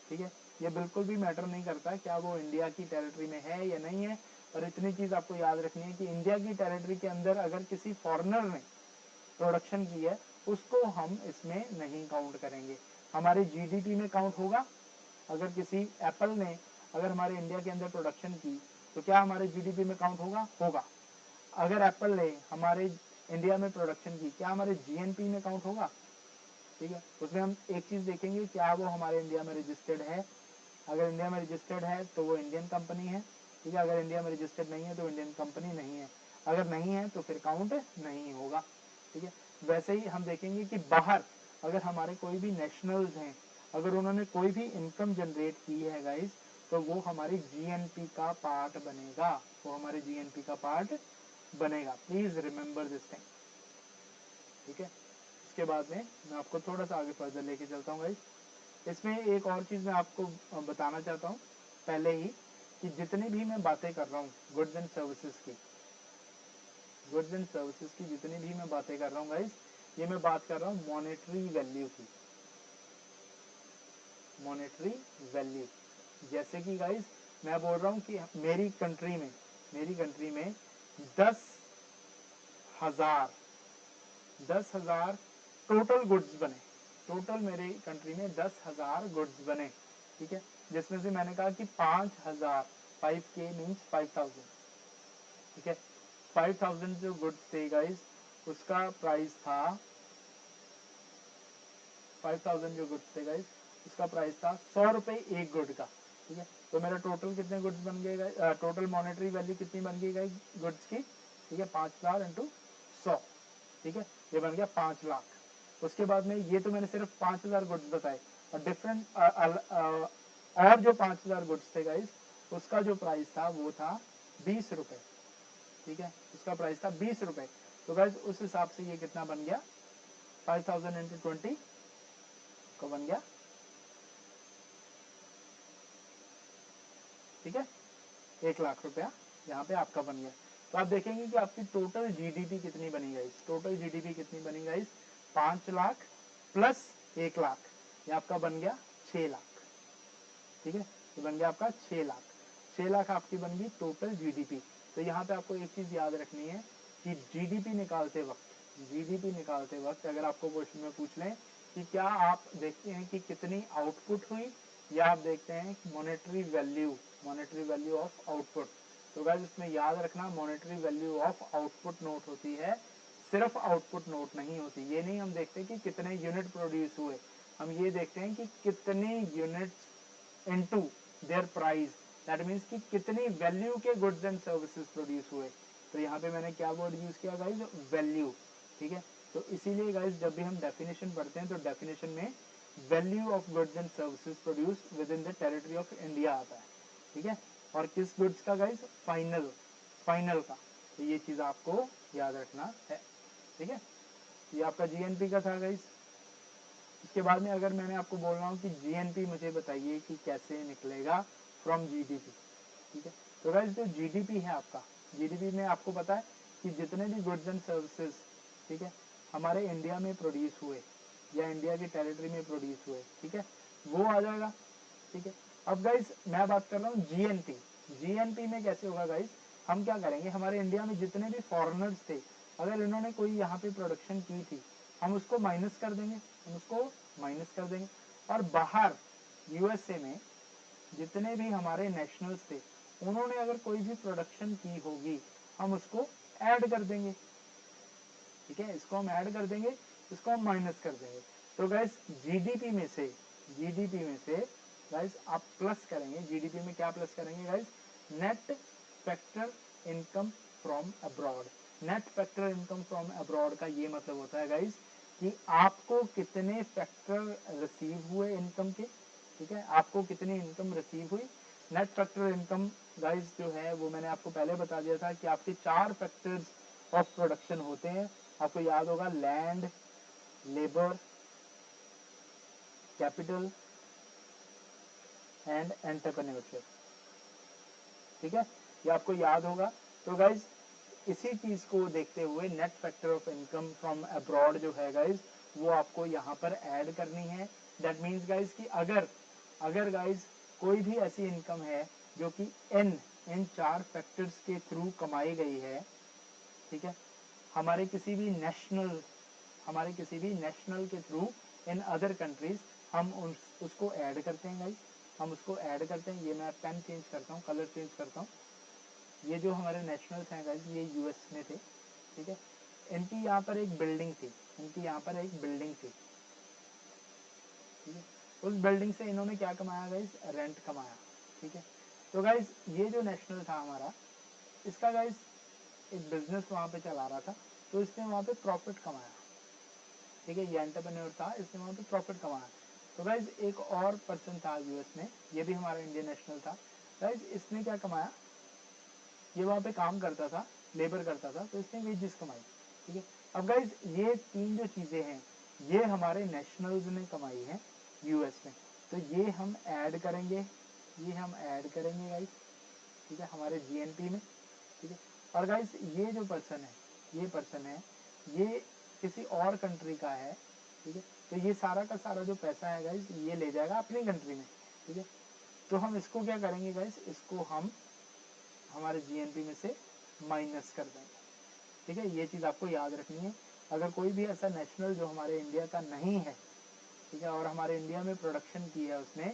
ठीक है। ये बिल्कुल भी मैटर नहीं करता क्या वो इंडिया की टेरिटरी में है या नहीं है। और इतनी चीज आपको याद रखनी है कि इंडिया की टेरिटरी के अंदर अगर किसी फॉरेनर ने प्रोडक्शन की है उसको हम इसमें नहीं काउंट करेंगे, हमारे जीडीपी में काउंट होगा। अगर किसी एप्पल ने अगर हमारे इंडिया के अंदर प्रोडक्शन की तो क्या हमारे जीडीपी में काउंट होगा, होगा। अगर एप्पल ने हमारे इंडिया में प्रोडक्शन की, क्या हमारे जीएनपी में काउंट होगा, ठीक है। उसमें हम एक चीज देखेंगे क्या वो हमारे इंडिया में रजिस्टर्ड है, अगर इंडिया में रजिस्टर्ड है तो वो इंडियन कंपनी है, ठीक है। अगर इंडिया में रजिस्टर्ड नहीं है तो इंडियन कंपनी नहीं है, अगर नहीं है तो फिर काउंट नहीं होगा, ठीक है। वैसे ही हम देखेंगे कि बाहर अगर हमारे कोई भी नेशनल्स हैं, अगर उन्होंने कोई भी इनकम जनरेट की है गाइस, तो वो हमारी जीएनपी का पार्ट बनेगा, वो हमारे जीएनपी का पार्ट बनेगा। प्लीज रिमेंबर दिस थिंग, ठीक है। इसके बाद में मैं आपको थोड़ा सा आगे फर्दर लेके चलता हूँ गाइस। इसमें एक और चीज मैं आपको बताना चाहता हूँ पहले ही, कि जितनी भी मैं बातें कर रहा हूँ गुड्स एंड सर्विसेज की, गुड्स एंड सर्विसेज की जितनी भी मैं बातें कर रहा हूँ गाइस, ये मैं बात कर रहा हूँ मॉनेटरी वैल्यू की, मॉनेटरी वैल्यू। जैसे कि गाइस मैं बोल रहा हूँ कि मेरी कंट्री में 10,000 टोटल गुड्स बने, टोटल मेरे कंट्री में 10,000 गुड्स बने, ठीक है। जिसमें से मैंने कहा कि 5,000, 5K मीन्स 5,000, ठीक है। 5,000 जो गुड्स थे गाइस, उसका प्राइस था 5,000 जो गुड्स थे गाइस, उसका प्राइस था 100 रुपए एक गुड का, ठीक है। तो मेरा टोटल कितने गुड्स बन गए, टोटल मॉनेटरी वैल्यू कितनी बन गई गाइस गुड्स की, ठीक है, 5,000 इंटू 100, ठीक है, ये बन गया 5 लाख। उसके बाद में ये तो मैंने सिर्फ 5,000 गुड्स बताए, और डिफरेंट और जो 5,000 गुड्स थे गाइस, उसका जो प्राइस था वो था 20 रुपए, ठीक है, उसका प्राइस था 20 रुपए। तो गाइस उस हिसाब से ये कितना बन गया, 5,000 इंटू 20 को बन गया, ठीक है, 1 लाख रुपया यहाँ पे आपका बन गया। तो आप देखेंगे कि आपकी टोटल जीडीपी कितनी बनी गाइस, टोटल जीडीपी कितनी बनी गाइस, 5 लाख प्लस 1 लाख, ये आपका बन गया 6 लाख, ठीक है, ये बन गया आपका 6 लाख, 6 लाख आपकी बन गई टोटल जीडीपी। तो यहाँ पे आपको एक चीज याद रखनी है कि जीडीपी निकालते वक्त अगर आपको क्वेश्चन में पूछ लें कि क्या आप देखते हैं कि कितनी आउटपुट हुई, या आप देखते हैं मॉनेटरी वैल्यू ऑफ आउटपुट, तो गाइस इसमें याद रखना monetary value of output note होती है, सिर्फ आउटपुट नोट नहीं होती। ये नहीं हम देखते कि कितने यूनिट प्रोड्यूस हुए, हम ये देखते हैं कि कितने unit into their price, that means कि कितनी वैल्यू के गुड्स एंड सर्विसेज प्रोड्यूस हुए। तो यहाँ पे मैंने क्या वर्ड यूज किया गाइस, वैल्यू, ठीक है। तो इसीलिए गाइस जब भी हम डेफिनेशन पढ़ते हैं तो डेफिनेशन में value of goods and services produce with in the territory of India आता है, ठीक है। और किस गुड्स का गाइस, फाइनल का। तो ये चीज आपको याद रखना है, ठीक है। ये आपका जीएनपी का था गाइस। इसके बाद में अगर मैंने आपको बोल रहा हूँ कि जीएनपी मुझे बताइए कि कैसे निकलेगा फ्रॉम जीडीपी, ठीक है। तो गाइस जो जीडीपी है आपका, जीडीपी में आपको पता है कि जितने भी गुड्स एंड सर्विसेज, ठीक है, हमारे इंडिया में प्रोड्यूस हुए या इंडिया की टेरिटरी में प्रोड्यूस हुए, ठीक है, वो आ जाएगा, ठीक है। अब गाइस मैं बात कर रहा हूँ जीएनपी, जीएनपी में कैसे होगा गाइस, हम क्या करेंगे, हमारे इंडिया में जितने भी फॉरेनर्स थे, अगर इन्होंने कोई यहाँ पे प्रोडक्शन की थी, हम उसको माइनस कर देंगे, और बाहर यूएसए में जितने भी हमारे नेशनल्स थे, उन्होंने अगर कोई भी प्रोडक्शन की होगी, हम उसको ऐड कर देंगे, ठीक है, इसको हम ऐड कर देंगे, इसको हम माइनस कर देंगे। तो गाइस जीडीपी में से गाइस आप प्लस करेंगे, जीडीपी में क्या प्लस करेंगे guys, net factor income from abroad. Net factor income from abroad का ये मतलब होता है गाइस कि आपको कितने फैक्टर रिसीव हुए इनकम के, ठीक है, आपको कितनी इनकम रिसीव हुई। नेट फैक्टर इनकम गाइस जो है वो मैंने आपको पहले बता दिया था कि आपके 4 फैक्टर्स ऑफ प्रोडक्शन होते हैं, आपको याद होगा, land, labour, capital and entrepreneurship, ठीक है, ये आपको याद होगा। तो गाइज इसी चीज को देखते हुए net factor of income from abroad जो है गाइज, वो आपको यहाँ पर ऐड करनी है। दैट मीन्स गाइज कि अगर गाइज कोई भी ऐसी इनकम है जो कि इन 4 फैक्टर्स के थ्रू कमाई गई है, ठीक है, हमारे किसी भी नेशनल के थ्रू इन अदर कंट्रीज, हम उसको ऐड करते हैं गाइस, हम उसको ऐड करते हैं। ये मैं पेन चेंज करता हूँ, कलर चेंज करता हूँ। ये जो हमारे नेशनल्स हैं गाइस, ये यूएस में थे, ठीक है, इनकी यहाँ पर एक बिल्डिंग थी, ठीक है, उस बिल्डिंग से इन्होंने क्या कमाया गाइस, रेंट कमाया, ठीक है। तो गाइस ये जो नेशनल था हमारा, इसका गाइस एक बिजनेस वहाँ पे चला रहा था, तो इसने वहाँ पे प्रॉफिट कमाया, ठीक है, ये एंटरप्रेन्योर था, इसने वहाँ पे प्रॉफिट कमाया। तो गाइज एक और पर्सन था यूएस में, ये भी हमारा इंडियन नेशनल था गाइज। इसने क्या कमाया, ये वहाँ पे काम करता था, लेबर करता था, तो इसने वेजेस कमाई, ठीक है। अब गाइज ये तीन जो चीज़ें हैं ये हमारे नेशनल्स ने कमाई है यूएस में, तो ये हम ऐड करेंगे, ये हम ऐड करेंगे गाइज, ठीक है, हमारे जीएनपी में, ठीक है। और गाइज ये जो पर्सन है, ये पर्सन है, ये किसी और कंट्री का है, ठीक है, तो ये सारा का सारा जो पैसा है गाइज ये ले जाएगा अपनी कंट्री में, ठीक है। तो हम इसको क्या करेंगे गाइज, इसको हम हमारे जीएनपी में से माइनस कर देंगे, ठीक है। ये चीज़ आपको याद रखनी है। अगर कोई भी ऐसा नेशनल जो हमारे इंडिया का नहीं है, ठीक है, और हमारे इंडिया में प्रोडक्शन की है उसने,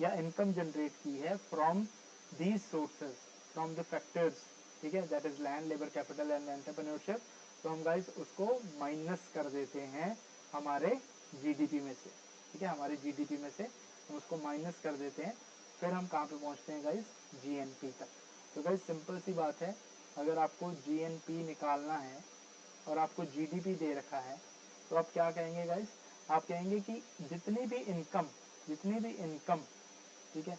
या इनकम जनरेट की है from these sources, from the factors, ठीक है, that is land, labour, capital and entrepreneurship, तो हम गाइस उसको माइनस कर देते हैं हमारे जीडीपी में से, ठीक है, हमारे जीडीपी में से हम उसको माइनस कर देते हैं। फिर हम कहाँ पे पहुँचते हैं गाइस, जीएनपी तक। तो गाइस सिंपल सी बात है, अगर आपको जीएनपी निकालना है और आपको जीडीपी दे रखा है, तो आप क्या कहेंगे गाइस, आप कहेंगे कि जितनी भी इनकम, ठीक है,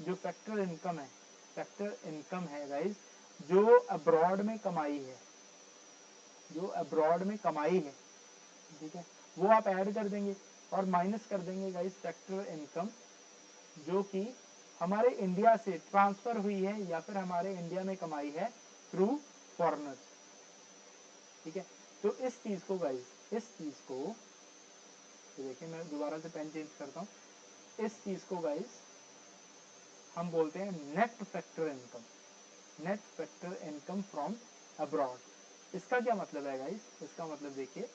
जो फैक्टर इनकम है गाइस, जो अब्रॉड में कमाई है, ठीक है, वो आप ऐड कर देंगे और माइनस कर देंगे गाइस फैक्टर इनकम जो कि हमारे इंडिया से ट्रांसफर हुई है या फिर हमारे इंडिया में कमाई है थ्रू फॉरेनर्स, ठीक है। तो इस चीज को गाइस, तो देखिए मैं दोबारा से पेन चेंज करता हूँ, इस चीज को गाइस हम बोलते हैं net factor income from abroad. इसका क्या मतलब है गाइस, इसका मतलब देखिए,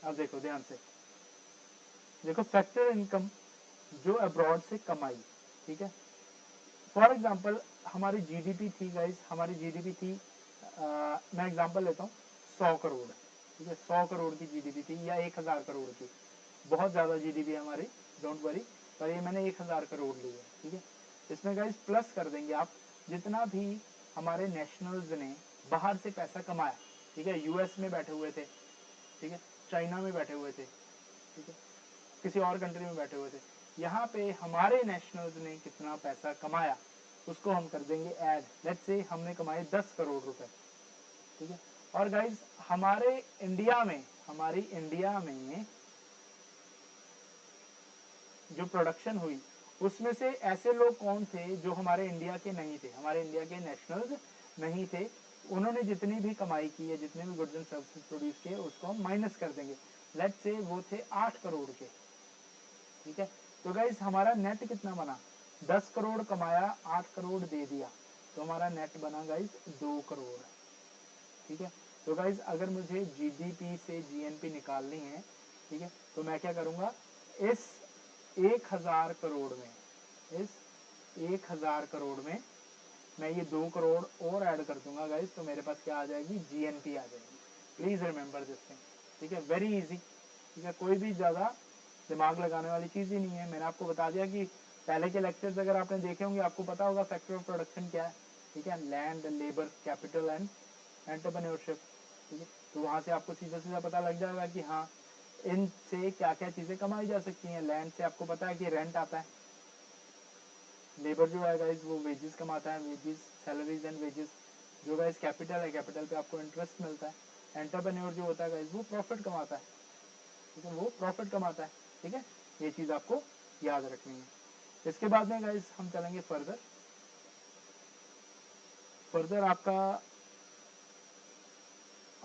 अब देखो ध्यान से, देखो फैक्टर इनकम जो अब्रॉड से कमाई, ठीक है। फॉर एग्जाम्पल हमारी जीडीपी थी गाइस, हमारी जीडीपी थी, मैं एग्जांपल लेता हूँ 100 करोड़, ठीक है, 100 करोड़ की जीडीपी थी या 1000 करोड़ की, बहुत ज़्यादा जीडीपी है हमारी, डोंट वरी, पर ये मैंने 1000 करोड़ ली है, ठीक है। इसमें गाइस प्लस कर देंगे आप जितना भी हमारे नेशनल्स ने बाहर से पैसा कमाया, ठीक है, यूएस में बैठे हुए थे, ठीक है, चाइना में बैठे हुए थे, ठीक है, किसी और कंट्री में बैठे हुए थे, यहाँ पे हमारे नेशनल्स ने कितना पैसा कमाया उसको हम कर देंगे ऐड। लेट्स से हमने कमाए 10 करोड़ रुपए, ठीक है। और गाइज हमारी इंडिया में जो प्रोडक्शन हुई उसमें से ऐसे लोग कौन थे जो हमारे इंडिया के नहीं थे, हमारे इंडिया के नेशनल्स नहीं थे, उन्होंने जितनी भी कमाई की है, जितने भी गुड्स एंड सर्विसेज प्रोड्यूस किए उसको हम माइनस कर देंगे। लेट्स से वो थे 8 करोड़ के, ठीक है। तो गाइज हमारा नेट कितना बना, 10 करोड़ कमाया, 8 करोड़ दे दिया, तो हमारा नेट बना गाइज 2 करोड़, ठीक है। तो गाइज अगर मुझे जीडीपी से जीएनपी निकालनी है, ठीक है, तो मैं क्या करूंगा, इस 1000 करोड़ में, मैं ये 2 करोड़ और ऐड कर दूंगा गाइज, तो मेरे पास क्या आ जाएगी, जीएनपी आ जाएगी। प्लीज रिमेंबर दिस थिंग, ठीक है, वेरी इजी, ठीक है, कोई भी ज्यादा दिमाग लगाने वाली चीज ही नहीं है। मैंने आपको बता दिया कि पहले के लेक्चर्स अगर आपने देखे होंगे आपको पता होगा फैक्टर ऑफ प्रोडक्शन क्या है, ठीक है, land, labour, capital and entrepreneurship, ठीक है। तो वहां से आपको सीधा सीधा पता लग जाएगा कि हाँ इनसे क्या क्या चीजें कमाई जा सकती हैं। लैंड से आपको पता है कि रेंट आता है, लेबर जो है गाइस वो वेजेस कमाता है, वेजेस, सैलरीज एंड वेजेस। जो गाइस कैपिटल है, कैपिटल पे आपको इंटरेस्ट मिलता है। एंटरप्रेन्योर जो होता है गाइस वो प्रॉफिट कमाता है, ठीक है, वो प्रॉफिट कमाता है, ठीक है। ये चीज आपको याद रखनी है। इसके बाद में गाइस हम चलेंगे फर्दर आपका,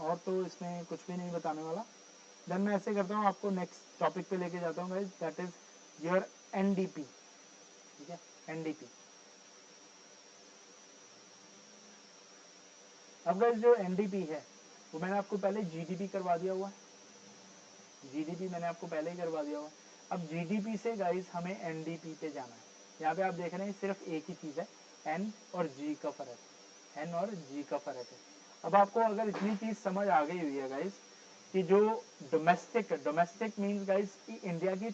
और तो इसमें कुछ भी नहीं बताने वाला। देन मैं ऐसे करता हूँ, आपको नेक्स्ट टॉपिक पे लेके जाता हूँ guys, that is your NDP, ठीक है, एनडीपी। अब गाइस जो एनडीपी है वो मैंने आपको पहले जीडीपी करवा दिया हुआ है, जीडीपी मैंने आपको पहले ही करवा दिया हुआ है। अब जीडीपी से गाइस हमें एनडीपी पे जाना है। यहाँ पे आप देख रहे हैं सिर्फ एक ही चीज है, एन और जी का फर्क, एन और जी का फर्क है। अब आपको अगर इतनी चीज समझ आ गई हुई है गाइस कि जो डोमेस्टिक मीन्स गाइस कि इंडिया की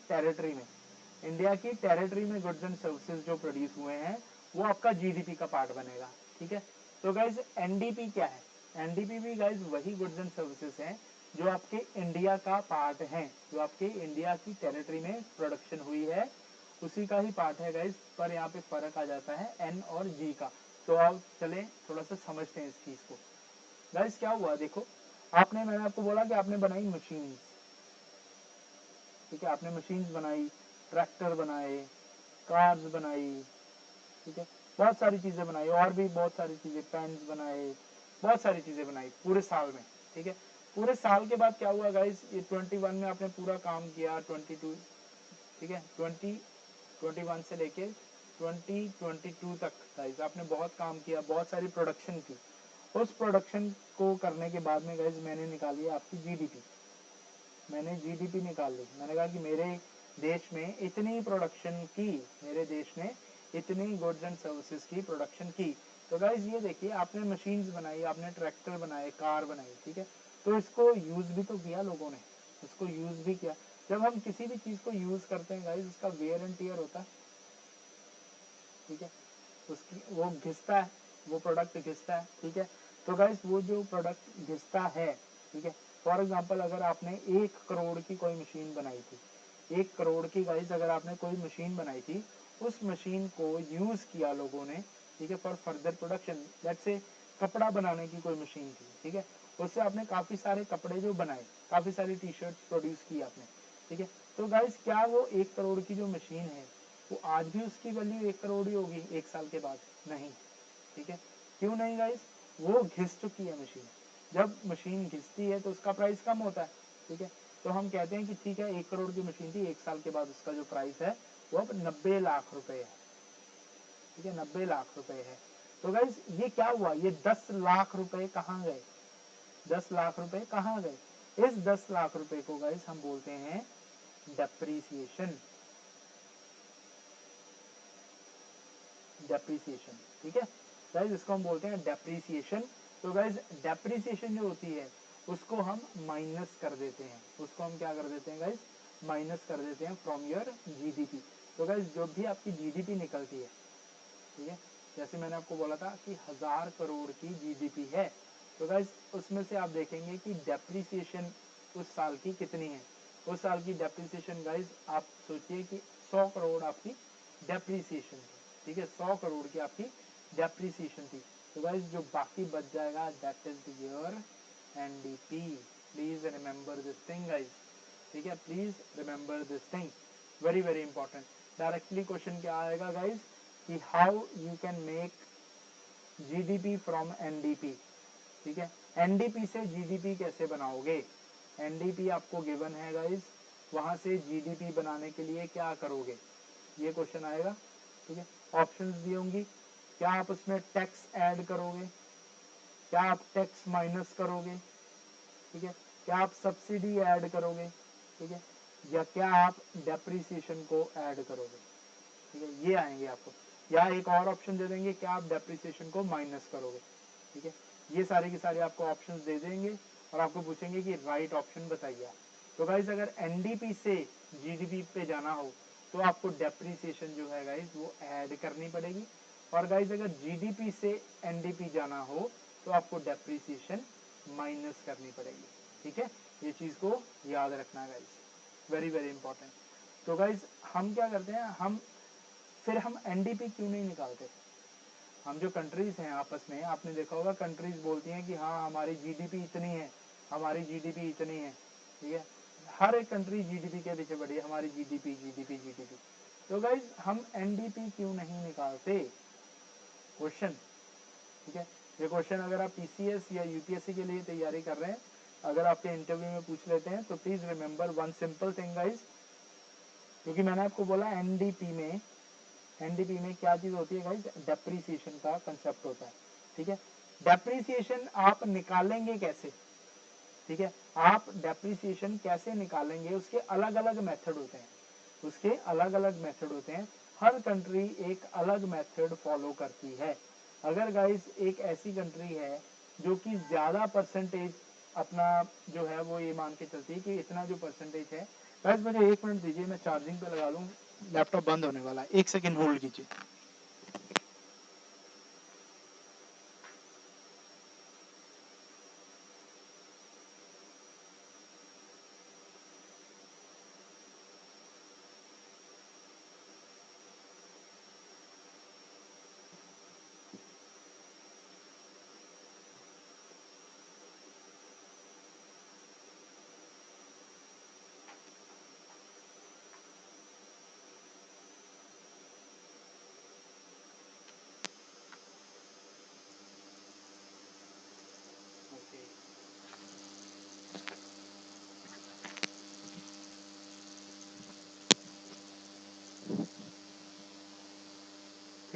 टेरिटरी में गुड्स एंड सर्विसेज जो प्रोड्यूस हुए हैं वो आपका जीडीपी का पार्ट बनेगा, ठीक है। तो गाइस एनडीपी क्या है, एनडीपी भी गाइज वही गुड्स एंड सर्विसेज हैं जो आपके इंडिया का पार्ट है, जो आपके इंडिया की टेरिटरी में प्रोडक्शन हुई है उसी का ही पार्ट है गाइज, पर यहाँ पे फर्क आ जाता है एन और जी का। तो आप चले थोड़ा सा समझते हैं इस चीज को। गाइज क्या हुआ देखो, मैंने आपको बोला कि आपने बनाई मशीन, ठीक है, आपने मशीन बनाई, ट्रैक्टर बनाए, कार्स बनाई, ठीक है, बहुत सारी चीजें बनाई, और भी बहुत सारी चीजें, पेन्स बनाए, बहुत सारी चीजें बनाई पूरे साल में, ठीक है। पूरे साल के बाद क्या हुआ गाइस, ये 21 में आपने पूरा काम किया, 22, ठीक है, 21 से लेके 2022 तक गाइस आपने बहुत काम किया, बहुत सारी प्रोडक्शन की। उस प्रोडक्शन को करने के बाद में गाइस मैंने निकाली आपकी जीडीपी, मैंने जीडीपी निकाल ली। मैंने कहा कि मेरे देश में इतनी प्रोडक्शन की, मेरे देश ने इतनी गुड्स एंड सर्विसेज की प्रोडक्शन की। तो गाइज ये देखिए, आपने मशीन्स बनाई, आपने ट्रैक्टर बनाए, कार बनाई, ठीक है, तो इसको यूज भी तो किया लोगों ने, इसको यूज भी किया। जब हम किसी भी चीज को यूज करते हैं गाइज, उसका वेयर एंड टियर होता है, ठीक है, उसकी वो घिसता है, वो प्रोडक्ट घिसता है, ठीक है। तो गाइज वो जो प्रोडक्ट घिसता है, ठीक है, फॉर एग्जाम्पल अगर आपने 1 करोड़ की कोई मशीन बनाई थी, 1 करोड़ की गाइज अगर आपने कोई मशीन बनाई थी, उस मशीन को यूज किया लोगों ने, ठीक है, for further production. Let's say कपड़ा बनाने की कोई मशीन थी, ठीक है, उससे आपने काफी सारे कपड़े जो बनाए, काफी सारी टी शर्ट प्रोड्यूस की आपने, ठीक है। तो गाइज क्या वो 1 करोड़ की जो मशीन है वो आज भी उसकी वैल्यू 1 करोड़ ही होगी 1 साल के बाद? नहीं, ठीक है। क्यों नहीं गाइज? वो घिस चुकी है मशीन। जब मशीन घिसती है तो उसका प्राइस कम होता है, ठीक है। तो हम कहते हैं कि ठीक है 1 करोड़ की मशीन थी, 1 साल के बाद उसका जो प्राइस है वो अब 90 लाख रुपए है, ठीक है, 90 लाख रुपए है। तो गाइज ये क्या हुआ, ये 10 लाख रुपए कहाँ गए? 10 लाख रुपए कहाँ गए? इस 10 लाख रुपए को गाइज हम बोलते हैं डेप्रीसिएशन, डेप्रीसिएशन, ठीक है गाइज, इसको हम बोलते हैं डेप्रीसिएशन। तो गाइज डेप्रीसिएशन जो होती है उसको हम माइनस कर देते हैं, उसको हम क्या कर देते हैं गाइज? माइनस कर देते हैं फ्रॉम योर जीडीपी। तो गाइज जो भी आपकी जीडीपी निकलती है, ठीक है, जैसे मैंने आपको बोला था कि 1000 करोड़ की जीडीपी है, तो गाइज उसमें से आप देखेंगे कि डेप्रीसिएशन उस साल की कितनी है। उस साल की डेप्रीसिएशन गाइज आप सोचिए कि 100 करोड़ आपकी डेप्रीसिएशन थी, ठीक है, 100 करोड़ की आपकी डेप्रीसिएशन थी। तो गाइज जो बाकी बच जाएगा that is your NDP. Please remember this thing guys, ठीक है, please remember this thing, very very important. Directly question क्या आएगा गाइज कि how you can make GDP from NDP, ठीक है, एनडीपी से जीडीपी कैसे बनाओगे? एनडीपी आपको गिवन है गाइज, वहां से जीडीपी बनाने के लिए क्या करोगे, ये क्वेश्चन आएगा, ठीक है। ऑप्शंस दी होंगी, क्या आप उसमें टैक्स ऐड करोगे, क्या आप टैक्स माइनस करोगे, ठीक है, क्या आप सब्सिडी ऐड करोगे, ठीक है, या क्या आप डेप्रीसिएशन को ऐड करोगे, ठीक है, ये आएंगे आपको। या एक और ऑप्शन दे देंगे, क्या आप डेप्रीसिएशन को माइनस करोगे, ठीक है। ये सारे के सारे आपको ऑप्शंस दे देंगे और आपको पूछेंगे कि राइट ऑप्शन बताइए। तो गाइज अगर एनडीपी से जीडीपी पे जाना हो तो आपको डेप्रीसिएशन जो है गाइज वो ऐड करनी पड़ेगी, और गाइज अगर जीडीपी से एनडीपी जाना हो तो आपको डेप्रीसिएशन माइनस करनी पड़ेगी, ठीक है। ये चीज को याद रखना गाइज, वेरी वेरी इंपॉर्टेंट। तो गाइज हम क्या करते हैं, हम एनडीपी क्यों नहीं निकालते? हम जो कंट्रीज हैं आपस में, आपने देखा होगा कंट्रीज बोलती हैं कि हाँ हमारी जीडीपी इतनी है, हमारी जीडीपी इतनी है, ठीक है, हर एक कंट्री जीडीपी के पीछे बढ़ी है, हमारी जीडीपी जीडीपी जीडीपी। तो गाइज हम एनडीपी क्यों नहीं निकालते? क्वेश्चन, ठीक है, ये क्वेश्चन अगर आप पीसीएस या यूपीएससी के लिए तैयारी कर रहे हैं, अगर आपके इंटरव्यू में पूछ लेते हैं तो please remember one simple thing guys, क्योंकि मैंने आपको बोला एनडीपी में क्या चीज होती है गाइज? डेप्रीसिएशन का कंसेप्ट होता है, ठीक है। डेप्रीसिएशन आप निकालेंगे कैसे, ठीक है, आप डेप्रीसिएशन कैसे निकालेंगे? उसके अलग अलग मेथड होते हैं, उसके अलग अलग मेथड होते हैं, हर कंट्री एक अलग मेथड फॉलो करती है। अगर गाइज एक ऐसी कंट्री है जो कि ज्यादा परसेंटेज अपना जो है वो ये मान के चलती है कि इतना जो परसेंटेज है, गाइज मुझे 1 मिनट दीजिए, मैं चार्जिंग पे लगा लूं, लैपटॉप बंद होने वाला है, 1 सेकेंड होल्ड कीजिए।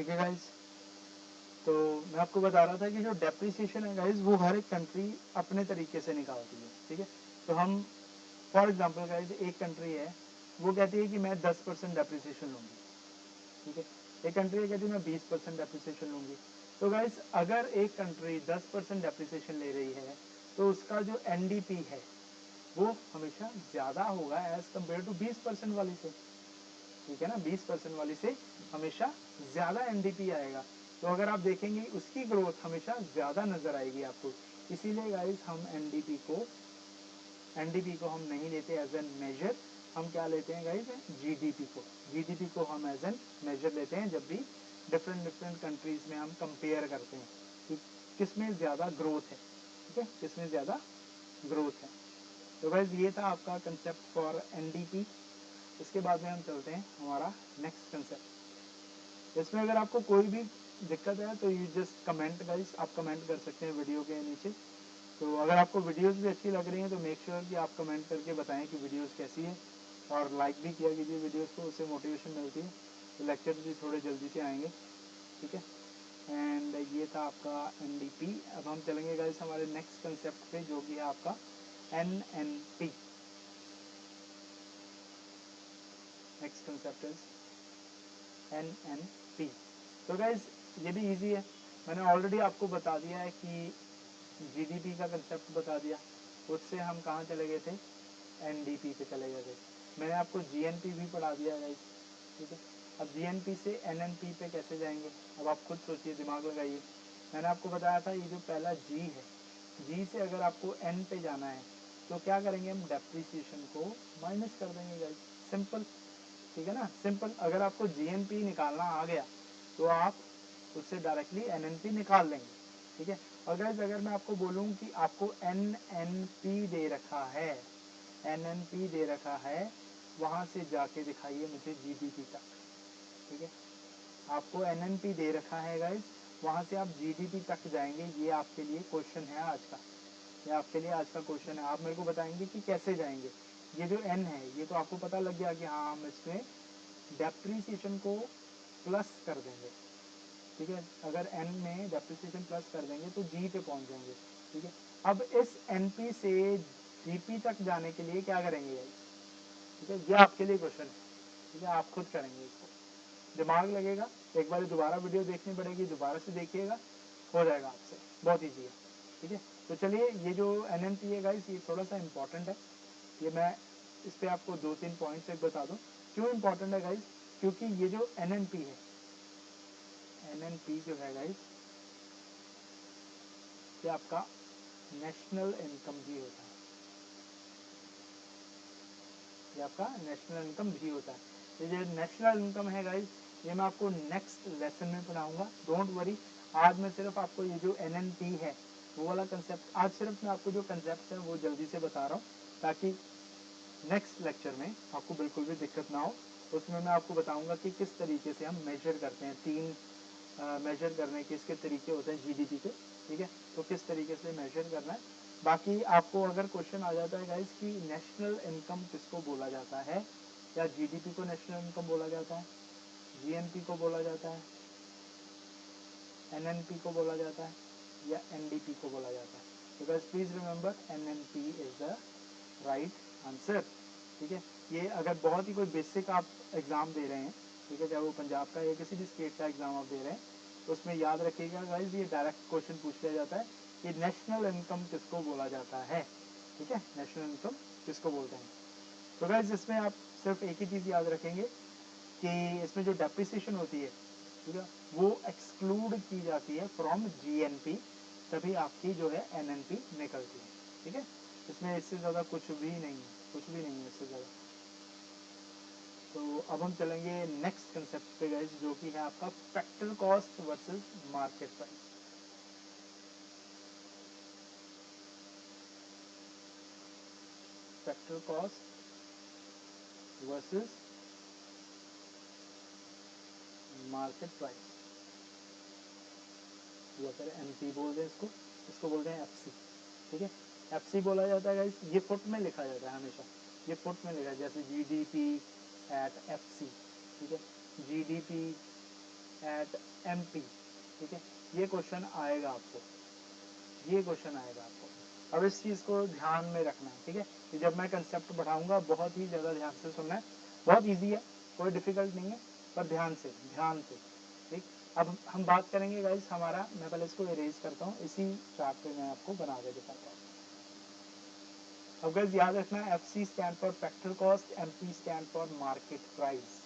ठीक है गाइज। तो मैं आपको बता रहा था कि जो डेप्रिसिएशन है गाइज वो हर एक कंट्री अपने तरीके से निकालती है, ठीक है। तो हम फॉर एग्जांपल गाइज एक कंट्री है वो कहती है कि मैं 10% डेप्रिसिएशन लूँगी, ठीक है। एक कंट्री है कहती है मैं 20% डेप्रिसिएशन लूँगी। तो गाइज अगर एक कंट्री 10% डेप्रिसिएशन ले रही है तो उसका जो एनडीपी है वो हमेशा ज़्यादा होगा एज कम्पेयर टू 20% वाली से, ठीक है ना। 20% वाली से हमेशा ज़्यादा एनडीपी आएगा। तो अगर आप देखेंगे उसकी ग्रोथ हमेशा ज़्यादा नज़र आएगी आपको। इसीलिए गाइज हम एनडीपी को हम नहीं लेते एज एन मेजर, हम क्या लेते हैं गाइज, जीडीपी को हम एज एन मेजर लेते हैं जब भी डिफरेंट कंट्रीज में हम कंपेयर करते हैं कि किसमें ज़्यादा ग्रोथ है, ठीक है, किसमें ज़्यादा ग्रोथ है। तो गाइज ये था आपका कंसेप्ट फॉर एनडीपी। इसके बाद में हम चलते हैं हमारा नेक्स्ट कंसेप्ट। इसमें अगर आपको कोई भी दिक्कत है तो यू जस्ट कमेंट गाइज, आप कमेंट कर सकते हैं वीडियो के नीचे। तो अगर आपको वीडियोस भी अच्छी लग रही हैं तो मेक श्योर कि आप कमेंट करके बताएं कि वीडियोस कैसी है, और लाइक भी किया कीजिए वीडियोस को, उससे मोटिवेशन मिलती है। तो लेक्चर भी थोड़े जल्दी से आएंगे, ठीक है। एंड ये था आपका एनडीपी। अब हम चलेंगे गाइस हमारे नेक्स्ट कंसेप्ट पे जो कि है आपका NNP. Next concept is NNP. तो गाइस ये भी इजी है, मैंने ऑलरेडी आपको बता दिया है कि जीडीपी का कंसेप्ट बता दिया, उससे हम कहाँ चले गए थे, एनडीपी पे चले गए थे। मैंने आपको जीएनपी भी पढ़ा दिया है, ठीक है। अब जीएनपी से एनएनपी पे कैसे जाएंगे, अब आप खुद सोचिए, दिमाग लगाइए। मैंने आपको बताया था ये जो पहला जी है, जी से अगर आपको एन पे जाना है तो क्या करेंगे, हम डेप्रिसिएशन को माइनस कर देंगे गाइस, सिंपल, ठीक है ना, सिंपल। अगर आपको जीएनपी निकालना आ गया तो आप उससे डायरेक्टली एनएनपी निकाल लेंगे, ठीक है। और गाइस अगर मैं आपको बोलूं कि आपको एनएनपी दे रखा है, एनएनपी दे रखा है, वहां से जाके दिखाइए मुझे जीडीपी तक, ठीक है। आपको एनएनपी दे रखा है गाइस, वहां से आप जीडीपी तक जाएंगे। ये आपके लिए क्वेश्चन है आज का, ये आपके लिए आज का क्वेश्चन है। आप मेरे को बताएंगे कि कैसे जाएंगे। ये जो एन है ये तो आपको पता लग गया कि हाँ हम इसमें डेप्रीसिएशन को प्लस कर देंगे, ठीक है। अगर एन में डेप्रिसिएशन प्लस कर देंगे तो जी पे पहुंच जाएंगे, ठीक है। अब इस एनपी से जीपी तक जाने के लिए क्या करेंगे, ठीक है, ये आपके लिए क्वेश्चन है, ठीक है। आप खुद करेंगे इसको, दिमाग लगेगा, एक बार दोबारा वीडियो देखनी पड़ेगी, दोबारा से देखिएगा, हो जाएगा आपसे, बहुत ईजी है, ठीक है। तो चलिए ये जो एनएनपी है गाइस ये थोड़ा सा इम्पोर्टेंट है, ये मैं इस पर आपको 2-3 पॉइंट्स एक बता दूं क्यों इम्पोर्टेंट है गाइस। क्योंकि ये जो एनएनपी है, एनएनपी जो है गाइस ये आपका नेशनल इनकम भी होता है, ये आपका नेशनल इनकम भी होता है। तो ये नेशनल इनकम है गाइस, ये मैं आपको नेक्स्ट लेसन में पढ़ाऊंगा, डोंट वरी। आज मैं सिर्फ आपको ये जो एनएनपी है वो वाला कंसेप्ट, आज सिर्फ मैं आपको जो कंसेप्ट है वो जल्दी से बता रहा हूँ ताकि नेक्स्ट लेक्चर में आपको बिल्कुल भी दिक्कत ना हो। उसमें मैं आपको बताऊंगा कि किस तरीके से हम मेजर करते हैं, 3 मेजर करने के इसके तरीके होते हैं जीडीपी के, ठीक है। तो किस तरीके से मेजर करना है। बाकी आपको अगर क्वेश्चन आ जाता है गाइस कि नेशनल इनकम किसको बोला जाता है, या जीडीपी को नेशनल इनकम बोला जाता है, जीएनपी को बोला जाता है, एनएनपी को बोला जाता है, या एनडीपी को बोला जाता है, तो guys please remember NNP is the right answer, ठीक है। ये अगर बहुत ही कोई बेसिक आप एग्जाम दे रहे हैं, ठीक है, चाहे वो पंजाब का या किसी भी स्टेट का एग्जाम आप दे रहे हैं, तो उसमें याद रखिएगा गाइस ये डायरेक्ट क्वेश्चन पूछ लिया जाता है कि नेशनल इनकम किसको बोला जाता है, ठीक है, नेशनल इनकम किसको बोलते हैं। तो गाइस इसमें आप सिर्फ एक ही चीज़ याद रखेंगे कि इसमें जो डेप्रिसिएशन होती है, ठीक है, वो एक्सक्लूड की जाती है फ्रॉम जीएनपी, तभी आपकी जो है एनएनपी निकलती है, ठीक है। इसमें इससे ज़्यादा कुछ भी नहीं है, कुछ भी नहीं है इससे ज़्यादा। तो अब हम चलेंगे नेक्स्ट कंसेप्ट पे गाइस जो कि है आपका factor cost versus market price. Factor cost versus market price, या फिर एमपी बोल दें इसको, इसको बोलते हैं एफसी, ठीक है। एफसी बोला जाता है गाइस, ये फुट में लिखा जाता है हमेशा, ये फुट में लिखा है, जैसे जीडीपी एट एफसी, ठीक है, जीडीपी एट MP, ठीक है, ये क्वेश्चन आएगा आपको, ये क्वेश्चन आएगा आपको। अब इस चीज़ को ध्यान में रखना है, ठीक है, कि जब मैं कंसेप्ट बढ़ाऊंगा बहुत ही ज़्यादा ध्यान से सुनना है, बहुत इजी है, कोई डिफिकल्ट नहीं है, पर ध्यान से, ठीक। अब हम बात करेंगे गाइस हमारा, मैं पहले इसको इरेज करता हूँ, इसी चार्ट पे मैं आपको बना के दिखाता हूँ। अब गाइस याद रखना, FC stand for factor cost, MP stand for market price,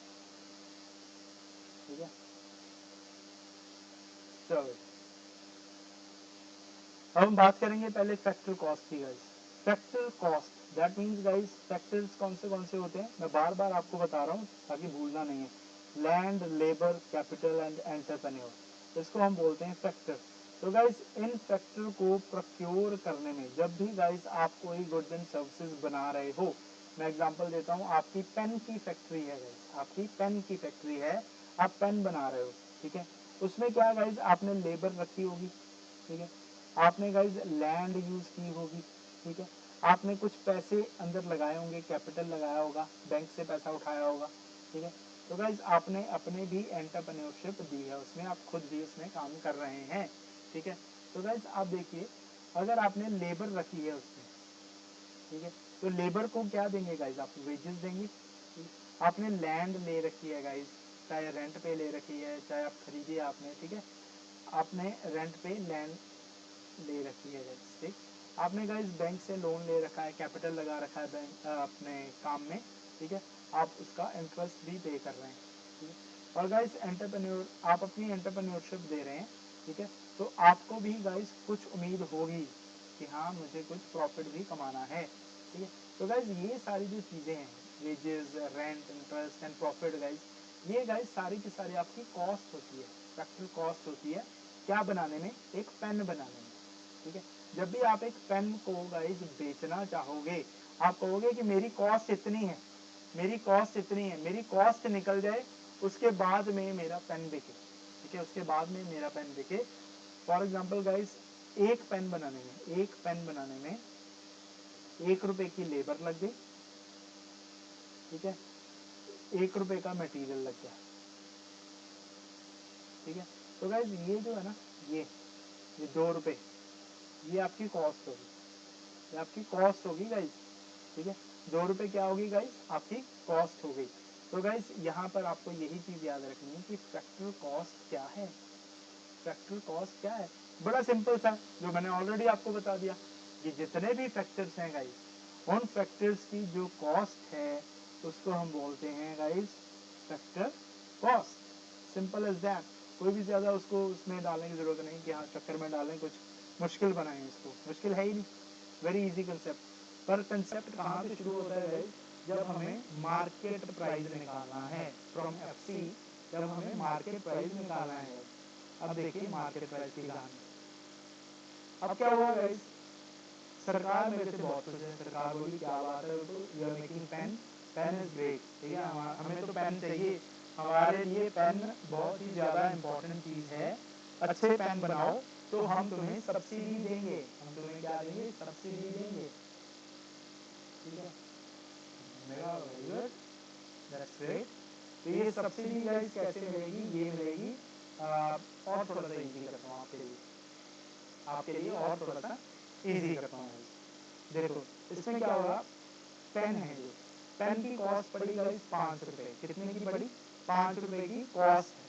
ठीक है। चलो अब हम बात करेंगे पहले फैक्टर कॉस्ट की guys. Factor cost that means guys factors कौन से होते हैं, मैं बार बार आपको बता रहा हूँ ताकि भूलना नहीं है। Land, labour, capital and entrepreneur, इसको हम बोलते हैं फैक्टर। तो गाइस इन फैक्टर को प्रोक्योर करने में, जब भी गाइस आप कोई गुड्स एंड सर्विसेज बना रहे हो, मैं एग्जांपल देता हूँ, आपकी पेन की फैक्ट्री है गाइस, आपकी पेन की फैक्ट्री है, आप पेन बना रहे हो, ठीक है, उसमें क्या गाइस आपने लेबर रखी होगी, ठीक है, आपने गाइज लैंड यूज की होगी, ठीक है, आपने कुछ पैसे अंदर लगाए होंगे, कैपिटल लगाया होगा, बैंक से पैसा उठाया होगा, ठीक है। तो गाइज आपने अपने भी एंटरप्रेन्योरशिप दी है उसमें, आप खुद भी उसमें काम कर रहे हैं, ठीक है। तो गाइज आप देखिए, अगर आपने लेबर रखी है उसमें, ठीक है, तो लेबर को क्या देंगे गाइज, आप वेजेस देंगे। आपने लैंड ले रखी है गाइज, चाहे रेंट पे ले रखी है, चाहे आप खरीदिए आपने, ठीक है, आपने रेंट पे लैंड ले रखी है गाइस, ठीक। आपने गाइस बैंक से लोन ले रखा है, कैपिटल लगा रखा है बैंक अपने काम में, ठीक है, आप उसका इंटरेस्ट भी पे कर रहे हैं, ठीक है। और गाइस एंटरप्रेन्योर, आप अपनी एंटरप्रेन्योरशिप दे रहे हैं, ठीक है, तो आपको भी गाइस कुछ उम्मीद होगी कि हाँ मुझे कुछ प्रॉफिट भी कमाना है, ठीक है। तो गाइस ये सारी जो चीज़ें हैं, wages, rent, interest and profit guys, ये गाइस सारी की सारी आपकी कॉस्ट होती है, फैक्टर कॉस्ट होती है, क्या बनाने में, एक पेन बनाने में, ठीक है। जब भी आप एक पेन को गाइस बेचना चाहोगे, आप कहोगे कि मेरी कॉस्ट इतनी है, मेरी कॉस्ट इतनी है, मेरी कॉस्ट निकल जाए उसके बाद में मेरा पेन बिके, ठीक है, उसके बाद में मेरा पेन बिके। फॉर एग्जाम्पल गाइस एक पेन बनाने में, एक पेन बनाने में 1 रुपए की लेबर लग गई, ठीक है, 1 रुपए का मटेरियल लग गया, ठीक है। तो गाइस ये जो है ना, ये 2 रुपए, ये आपकी कॉस्ट होगी, ये आपकी कॉस्ट होगी गाइस, ठीक है, 2 रुपए क्या होगी गाइस, आपकी कॉस्ट हो गई। तो गाइस यहाँ पर आपको यही चीज याद रखनी है कि फैक्टर कॉस्ट क्या है, फैक्टर कॉस्ट क्या है, बड़ा सिंपल सा, जो मैंने ऑलरेडी आपको बता दिया कि जितने भी फैक्टर्स हैं गाइस, उन फैक्टर्स की जो कॉस्ट है उसको हम बोलते हैं guys factor cost, simple as that. कोई भी ज्यादा उसको उसमें डालने की जरूरत नहीं कि हाँ चक्कर में डालें, कुछ मुश्किल बनाएं, इसको मुश्किल है ही नहीं, वेरी इजी कंसेप्ट। पर कंसेप्ट कहाँ से शुरू होता है गाइस, जब हमें मार्केट प्राइस निकालना है फ्रॉम FC, जब हमें मार्केट प्राइस निकालना है। अब देखिए मार्केट प्राइस की कहानी, अब क्या हुआ गाइस, सरकार मेरे से बहुत खुश है, सरकार बोली क्या बात है, तो you are making pen, pen is great, ठीक है, हमें तो पेन चाहिए, हमारे लिए पेन बहुत ही ज्यादा इम्पोर्टेंट चीज है, अच्छे पेन बनाओ तो हम तुम्हें सब्सिडी देंगे, हम तुम्हें क्या देंगे, सब्सिडी देंगे, ठीक है, मेरा वेरी गुड, दैट्स ग्रेट। तो ये सब्सिडी गाइस कैसे मिलेगी, ये मिलेगी और थोड़ा सा इजी करता हूँ आपके लिए, आपके लिए और थोड़ा सा इजी करता हूँ। देखो इसमें क्या होगा, पेन है जो, पेन की कॉस्ट पड़ी गाइस 5 रुपए, कितने की पड़ी, 5 रुपए की कॉस्ट है,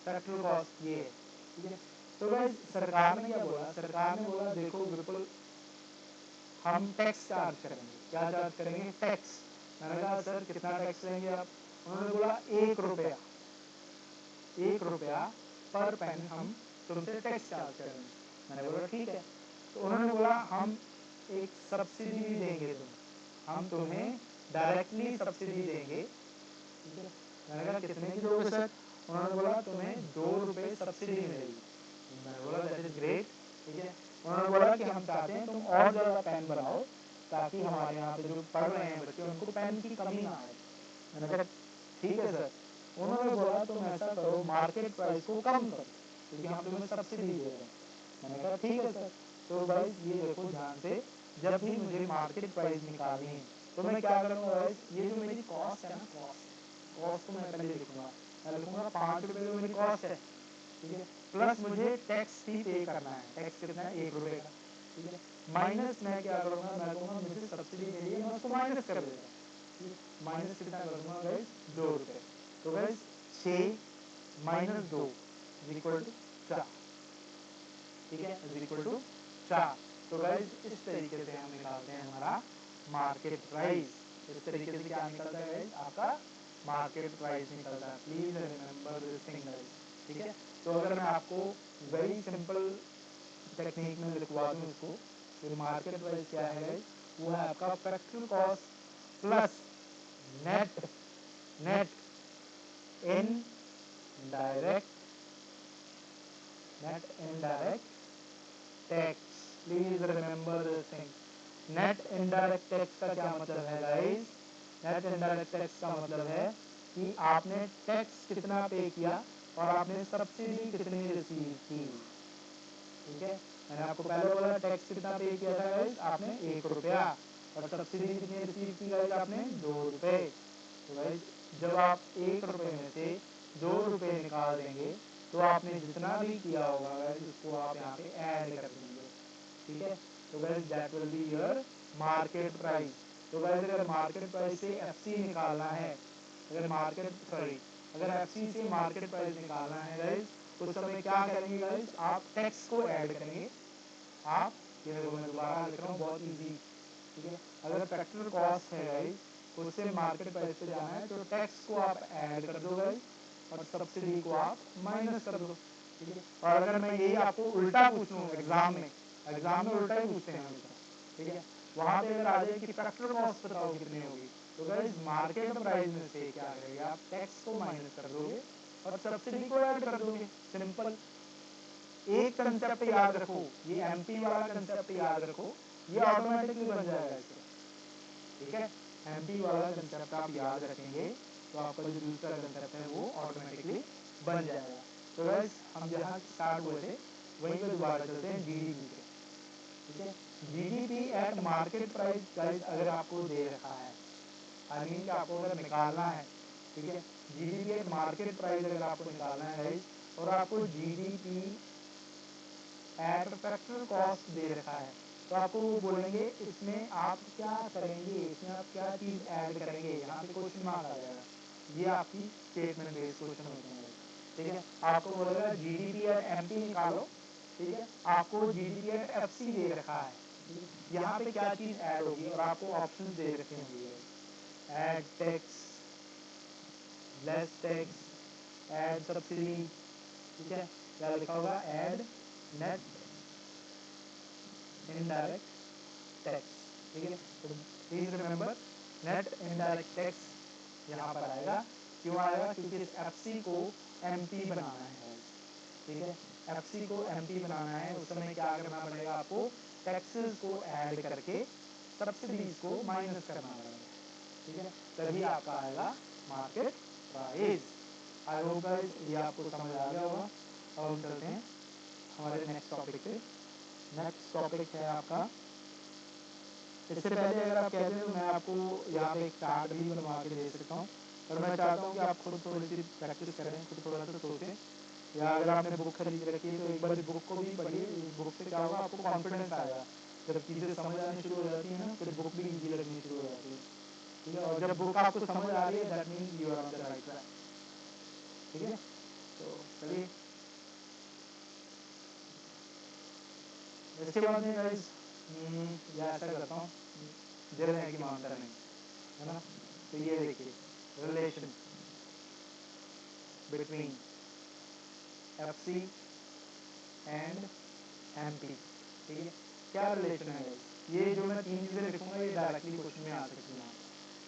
फैक्टर कॉस्ट ये है, ठीक है। तो गाइस सरकार ने क्या बोला, सरकार ने बोला देखो विपुल हम टैक्स चार्ज करेंगे, क्या चार्ज करेंगे, टैक्स। मैंने कहा सर कितना टैक्स लेंगे आप, उन्होंने बोला 1 रुपया, 1 रुपया पर पेन हम तुमसे टैक्स चार्ज करेंगे। मैंने बोला ठीक है, तो उन्होंने बोला हम एक सब्सिडी भी देंगे तुम्हें, हम तुम्हें डायरेक्टली सब्सिडी देंगे, ठीक है। मैंने कहा कितने की दोगे सर, उन्होंने बोला तुम्हें 2 रुपए सब्सिडी मिलेगी। मैंने बोला दैट इज ग्रेट, ठीक है। उन्होंने बोला कि हम चाहते हैं तुम और ज्यादा पेन बनाओ ताकि हमारे यहाँ पे जो पढ़ रहे हैं बच्चे उनको पेन की कमी ना आए। मैंने कहा ठीक है सर, उन्होंने बोला तुम ऐसा करो मार्केट प्राइस को कम करो क्योंकि हम तुम्हें सब्सिडी दे रहे हैं। मैंने कहा ठीक है सर। तो गाइस ये देखो ध्यान से, जब भी मुझे मार्केट प्राइस निकालनी है तो मैं क्या करूँगा गाइस, ये जो मेरी कॉस्ट है ना, कॉस्ट को मैं पहले लिखूंगा, मैं लिखूंगा 5 रुपये जो मेरी कॉस्ट है, ठीक है, प्लस मुझे टैक्स भी पे करना है। टैक्स कितना है? 1 रुपये का, ठीक है। माइनस मैं क्या करूँगा, मैं कहूँगा मुझे सब्सिडी मिली है, मैं उसको माइनस कर देगा, ठीक है। माइनस कितना कर दूंगा गाइस? 2 रुपये। तो guys 6 minus 2 is equal to 4, ठीक है, इज इक्वल टू 4। तो गाइस इस तरीके से हम निकालते हैं हमारा मार्केट प्राइस। इस तरीके से क्या निकलता है गाइस? आपका मार्केट प्राइस निकलता है। Please remember this thing guys, ठीक है। तो अगर मैं आपको वेरी सिंपल टेक्निक में लिखवा दूं इसको, तो मार्केट प्राइस क्या है गाइस? वो है आपका factory cost plus net indirect tax. Please remember this thing. Net indirect tax का क्या मतलब है गाइस? नेट इनडायरेक्ट टैक्स का मतलब है कि आपने टैक्स कितना पे किया और आपने सब्सिडी कितनी रिसीव की, ठीक है। मैंने आपको पहले बोला टैक्स कितना पे किया था गाइस? आपने 1 रुपया, और सब्सिडी कितनी रिसीव की गाइस? आपने 2 रुपये। तो गाइस जब आप 1 रुपये में से 2 रुपये निकाल देंगे तो आपने जितना भी किया होगा गाइस उसको आप यहाँ पे ऐड कर देंगे, ठीक है। तो guys that will be your market price. तो गाइस अगर मार्केट प्राइस से एफसी निकालना है, अगर एफसी से मार्केट प्राइस निकालना है गाइस, उस समय क्या करेंगे गाइस? आप टैक्स को ऐड करेंगे। आप ये देखो मैं दोबारा लिख रहा हूँ, बहुत इजी, ठीक है। अगर फैक्टर कॉस्ट है गाइस, उससे मार्केट प्राइस पे जाना है तो टैक्स को आप ऐड कर दो गाइस और सब्सिडी को आप माइनस कर दो, ठीक है। और अगर मैं यही आपको उल्टा पूछ लूँ एग्जाम में उल्टा ही पूछते हैं हमेशा, ठीक है। वहां पे अगर आ जाए कि फैक्टर कॉस्ट बताओ कितनी होगी, तो गाइस मार्केट प्राइस में से क्या करेंगे? आप टैक्स को माइनस कर दोगे और सब्सिडी को ऐड कर दोगे। सिंपल। एक कंसेप्ट याद रखो, ये एमपी वाला कंसेप्ट याद रखो, ये ऑटोमेटिकली बन जाएगा इससे, ठीक है। एमपी वाला कंसेप्ट आप याद रखेंगे तो आपका जो दूसरा कंसेप्ट है वो ऑटोमेटिकली बन जाएगा। तो गाइस हम जहाँ स्टार्ट हुए थे वहीं पे दोबारा चलते हैं जीडीपी पे, ठीक है। GDP at market price guys अगर आपको दे रखा है, आई मीन कि आपको अगर निकालना है, ठीक है, जीडीपी एट मार्केट प्राइस अगर आपको निकालना है गाइस, और आपको जीडीपी एट फैक्टर कॉस्ट दे रखा है, तो आपको वो बोलेंगे इसमें आप क्या करेंगे, इसमें आप क्या चीज ऐड करेंगे, यहाँ पे क्वेश्चन मार्क आ जाएगा। ये आपकी स्टेटमेंट बेस्ड क्वेश्चन होते हैं, ठीक है। आपको बोलेगा जीडीपी एट एमपी निकालो, ठीक है, आपको जीडीपी एट एफसी दे रखा है, यहाँ पे क्या चीज ऐड होगी और आपको ऑप्शन दे रखे होंगे, add tax, less tax, add subsidy, ठीक है। क्या लिखा होगा? ऐड नेट इनडायरेक्ट टैक्स, ठीक है। तो please remember net indirect tax यहाँ पर आएगा। क्यों आएगा? क्योंकि इस एफसी को एमपी बनाना है, ठीक है। एफसी को एमपी बनाना है, उस समय क्या करना पड़ेगा आपको? टैक्सेस को ऐड करके सब्सिडीज को माइनस करना पड़ेगा, ठीक है। तभी आपका आएगा market price. I hope guys ये आपको समझ आ गया होगा। अब हम चलते हैं हमारे नेक्स्ट टॉपिक पे। नेक्स्ट टॉपिक है आपका, इससे पहले अगर आप कहते हैं तो मैं आपको यहाँ पे एक चार्ट भी बनवा के दे सकता हूँ, पर मैं चाहता हूँ कि आप खुद थोड़ी सी प्रैक्टिस करें, खुद थोड़ा सा सोचें, या अगर आपने बुक खरीद रखी है तो एक बार इस बुक को भी पढ़िए। इस बुक से क्या होगा? आपको कॉन्फिडेंस आएगा। जब चीज़ें समझ आनी शुरू हो जाती है ना, फिर बुक भी इजी लगनी शुरू हो जाती है, ठीक है। और जब बुक आपको समझ आ रही है that means you are on the right track, ठीक है। तो चलिए इसके बाद में गाइस या ऐसा करता हूँ, दिल है कि मानता नहीं, है ना। तो ये देखिए relation between FC and MP, ठीक है। क्या रिलेशन है गाइस? ये जो मैं 3 चीजें लिखूंगा ये डायरेक्टली क्वेश्चन में आ सकती हैं,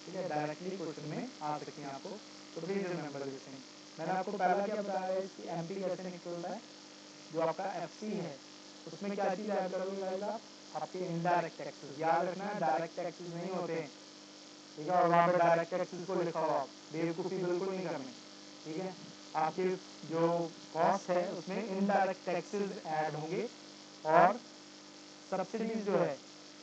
ठीक है, डायरेक्टली क्वेश्चन में आ सकती हैं आपको। तो प्लीज रिमेंबर दिस थिंग। मैंने आपको पहला क्या बताया है कि एमपी कैसे निकलता है? जो आपका एफसी है उसमें क्या चीज ऐड करोगे गाइस आप? आपके इनडायरेक्ट टैक्सेस। याद रखना है डायरेक्ट टैक्सेस नहीं होते हैं, ठीक है। और वहाँ पे डायरेक्ट टैक्सेस को लिखा हुआ, बेवकूफ़ी बिल्कुल नहीं करनी, ठीक है। आपके जो कॉस्ट है उसमें इनडायरेक्ट टैक्सेस ऐड होंगे और सब्सिडीज जो है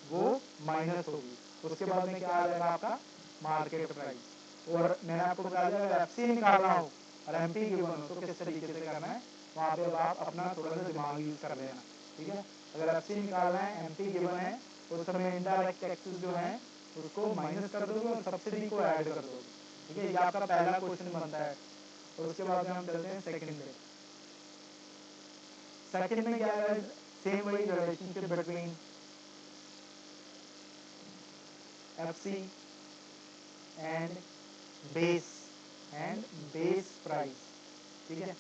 वो माइनस होगी। उसके बाद में क्या आ जाएगा आपका? Market price. और मैंने आपको बता दिया अगर एफसी निकालना हो और एम्प्टी गिवन हो तो किस तरीके से करना है, वहाँ पे अब आप अपना थोड़ा सा दिमाग यूज कर लेना, ठीक है। अगर एफसी निकालना है, एम्प्टी गिवन है, उस समय इनडायरेक्ट टैक्सेस जो है उसको माइनस कर दोगे और सब्सिडी को ऐड कर दोगे, ठीक है। ये आपका पहला क्वेश्चन बनता है। और उसके बाद में हम चलते हैं सेकंड पे। सेकंड में क्या है, सेम वही relationship between FC and base price, ठीक है।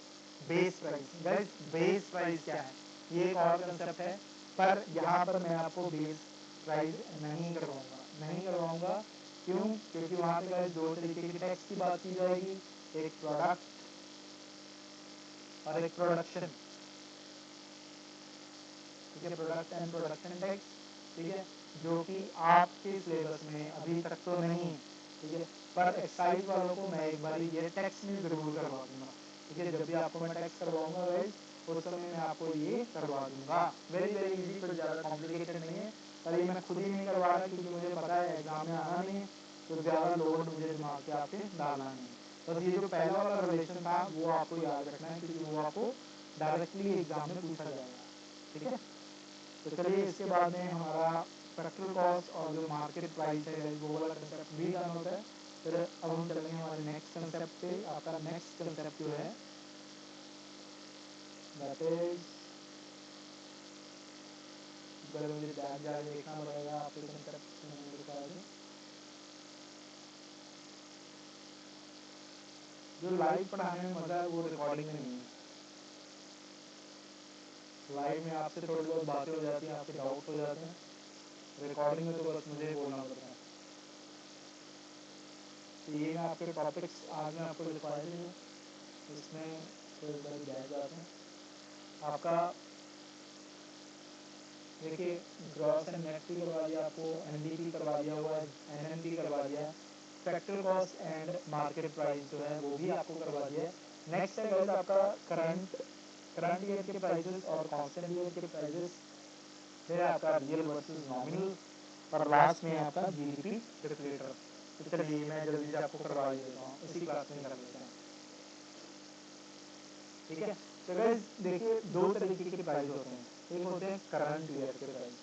Base price guys, base price क्या है, ये एक और कंसेप्ट है, पर यहाँ पर मैं आपको बेस प्राइस नहीं करवाऊंगा। क्यों? क्योंकि वहाँ पे गाइस दो तरीके की टैक्स की बात की जाएगी, एक प्रोडक्ट और एक प्रोडक्शन, ठीक है। प्रोडक्ट एंड प्रोडक्शन टैक्स, ठीक है, जो कि आपके सिलेबस में अभी तक तो नहीं है, ठीक है। पर एक्साइज वालों को मैं एक बार ये टैक्स में जरूर करवा दूंगा, ठीक है। जब भी आपको मैं टैक्स करवाऊंगा गाइस, उस समय मैं आपको ये करवा दूंगा। वेरी वेरी इजी, कोई ज़्यादा कॉम्प्लिकेटेड नहीं है। पर ये मैं खुद ही नहीं करवा रहा क्योंकि मुझे पता है एग्जाम में आना नहीं है, तो ज़्यादा लोड मुझे दिमाग पे आपके डालना नहीं है। बस ये जो पहला वाला रिलेशन था वो आपको याद रखना है, क्योंकि वो आपको डायरेक्टली एग्जाम में पूछा जाएगा, ठीक है। तो चलिए, इसके बाद में हमारा फैक्टरल कॉस्ट और जो मार्केट प्राइस है वो वाला कंसेप्ट भी डन होता है। फिर अब हम चलेंगे हमारे नेक्स्ट कंसेप्ट पे। आपका नेक्स्ट कंसेप्ट जो है दैट इज, पहले मुझे बैक जाके देखना पड़ेगा आपके कंसेप्ट मैंने लिखा है जो लाइव पढ़ाने में मजा है वो रिकॉर्डिंग में नहीं है। लाइव में आपसे थोड़ी बहुत बातें हो जाती हैं, आपके डाउट हो जाते हैं, रिकॉर्डिंग में तो बस मुझे ही बोलना पड़ता है। तो ये मैं आपके टॉपिक्स आज मैं आपको लिखवाए थे, इसमें तो एक बार बैठ जाते हैं। आपका देखिए, ग्रॉस एंड नेट भी करवा दिया आपको, एनडीपी करवा दिया हुआ है, एनएनपी करवा दिया है, factor cost and market price जो है वो भी आपको करवा दिया है। नेक्स्ट है गाइस आपका करंट ईयर के प्राइसेस और कांस्टेंट ईयर के प्राइसेस, फिर आपका रियल वर्सेस नॉमिनल, और लास्ट में आपका जीडीपी डिफ्लेटर। तो चलिए मैं जल्दी से आपको करवा ही देता हूँ, इसी क्लास में कर लेते हैं, ठीक है। तो गाइस देखिए, दो तरीके के प्राइस होते हैं, एक होते हैं करंट ईयर के प्राइस,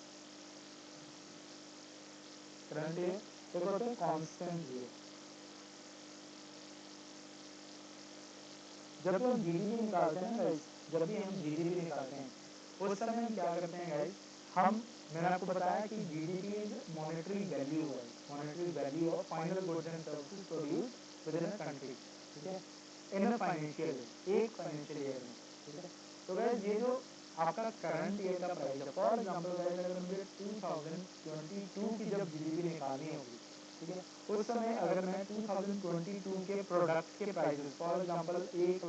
करंट ईयर, एक होते हैं कांस्टेंट ईयर। जब भी हम जीडीपी निकालते हैं गाइस, जब भी हम जीडीपी निकालते हैं उस समय हम क्या करते हैं गाइस, मैंने आपको बताया कि जीडीपी इज मॉनेटरी वैल्यू है, monetary value of final goods and services produced with in a country, ठीक है, इन अ फाइनेंशियल, एक फाइनेंशियल ईयर में, ठीक है। तो गाइस ये जो आपका करंट ईयर का प्राइस है, फॉर एग्जांपल गाइस अगर मुझे 2022 की जब जीडीपी निकालनी होगी, ठीक है, उस समय अगर मैं 2022 के प्रोडक्ट के prices, for example 1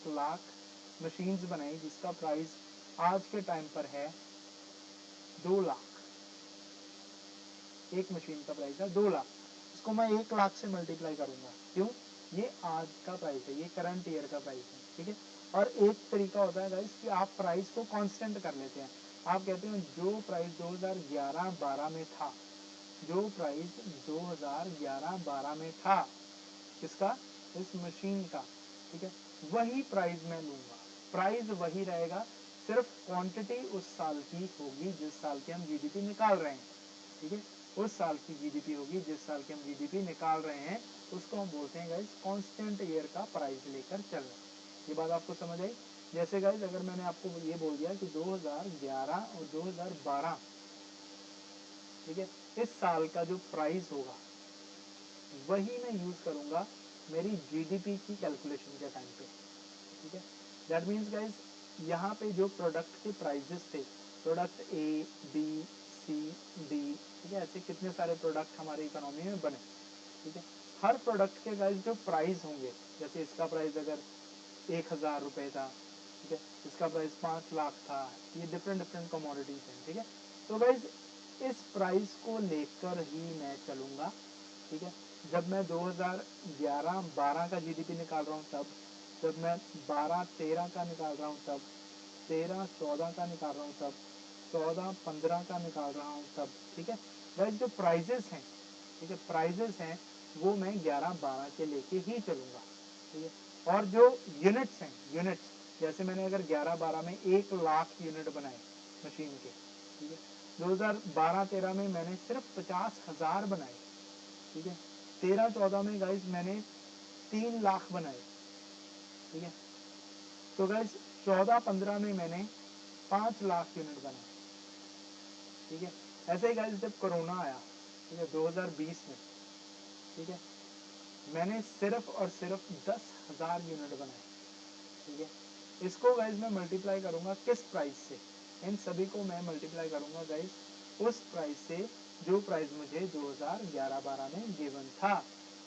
lakh machines बनाई जिसका प्राइस आज के टाइम पर है 2 लाख, एक मशीन का प्राइस है 2 लाख, इसको मैं 1 लाख से मल्टीप्लाई करूंगा, क्यों? ये आज का प्राइस है, ये करंट ईयर का प्राइस है, ठीक है। और एक तरीका होता है गाइस कि आप प्राइस को कांस्टेंट कर लेते हैं, आप कहते हैं जो प्राइस 2011-12 में था, जो प्राइस 2011-12 में था किसका, इस मशीन का, ठीक है, वही प्राइस मैं लूंगा, प्राइस वही रहेगा, सिर्फ क्वांटिटी उस साल की होगी जिस साल की हम जीडीपी निकाल रहे हैं, ठीक है, उस साल की जीडीपी होगी जिस साल की हम जीडीपी निकाल रहे हैं, उसको हम बोलते हैं गाइस कांस्टेंट ईयर का प्राइस लेकर चलना। ये बात आपको समझ आई? जैसे गाइस अगर मैंने आपको ये बोल दिया कि 2011 और 2012, ठीक है, इस साल का जो प्राइस होगा वही मैं यूज करूंगा मेरी जीडीपी की कैलकुलेशन के टाइम पे, ठीक है। दैट मीन्स गाइस यहाँ पे जो प्रोडक्ट के प्राइजेस थे, product A B C D, ठीक है, ऐसे कितने सारे प्रोडक्ट हमारी इकोनॉमी में बने, ठीक है, हर प्रोडक्ट के गाइस जो प्राइस होंगे, जैसे इसका प्राइस अगर 1000 रुपये था, ठीक है, इसका प्राइस 5 लाख था, ये डिफरेंट डिफरेंट कमोडिटीज हैं, ठीक है। तो गाइस इस प्राइस को लेकर ही मैं चलूंगा, ठीक है। जब मैं 2011-12 का जीडीपी निकाल रहा हूँ तब, जब मैं 12-13 का निकाल रहा हूँ तब, 13-14 का निकाल रहा हूँ तब, 14-15 का निकाल रहा हूँ तब, ठीक है। गाइस जो प्राइजेस हैं, ठीक है, प्राइजेस हैं वो मैं 11-12 के लेके ही चलूंगा, ठीक है। और जो यूनिट्स हैं, यूनिट्स जैसे मैंने अगर 11-12 में 1 लाख यूनिट बनाए मशीन के, ठीक है, 2012-13 में मैंने सिर्फ 50,000 बनाए, ठीक है, 13-14 में गाइज मैंने 3 लाख बनाए, ठीक है, तो गाइज 14-15 में मैंने 5 लाख यूनिट बनाए, ठीक है। ऐसे ही गाइज जब कोरोना आया, ठीक है, 2020 में, ठीक है, मैंने सिर्फ और सिर्फ 10,000 यूनिट बनाए, ठीक है। इसको गाइज मैं मल्टीप्लाई करूंगा किस प्राइस से, इन सभी को मैं मल्टीप्लाई करूंगा गाइज उस प्राइस से जो प्राइस मुझे 2011-12 में गिवन था,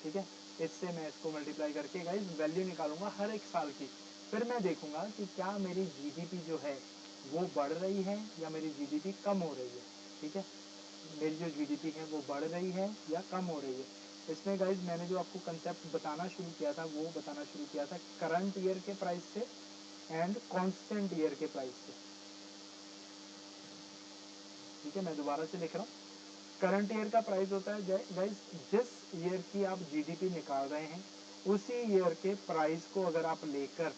ठीक है। इससे मैं इसको मल्टीप्लाई करके गाइज वैल्यू निकालूंगा हर एक साल की, फिर मैं देखूंगा कि क्या मेरी जीडीपी जो है वो बढ़ रही है या मेरी जीडीपी कम हो रही है, ठीक है, मेरी जो जीडीपी है वो बढ़ रही है या कम हो रही है। इसमें गाइज मैंने जो आपको कंसेप्ट बताना शुरू किया था वो बताना शुरू किया था करंट ईयर के प्राइस से एंड कांस्टेंट ईयर के प्राइस से, ठीक है। मैं दोबारा से लिख रहा हूँ, करंट ईयर का प्राइस होता है गाइज जिस ईयर की आप जीडीपी निकाल रहे हैं उसी ईयर के प्राइस को अगर आप लेकर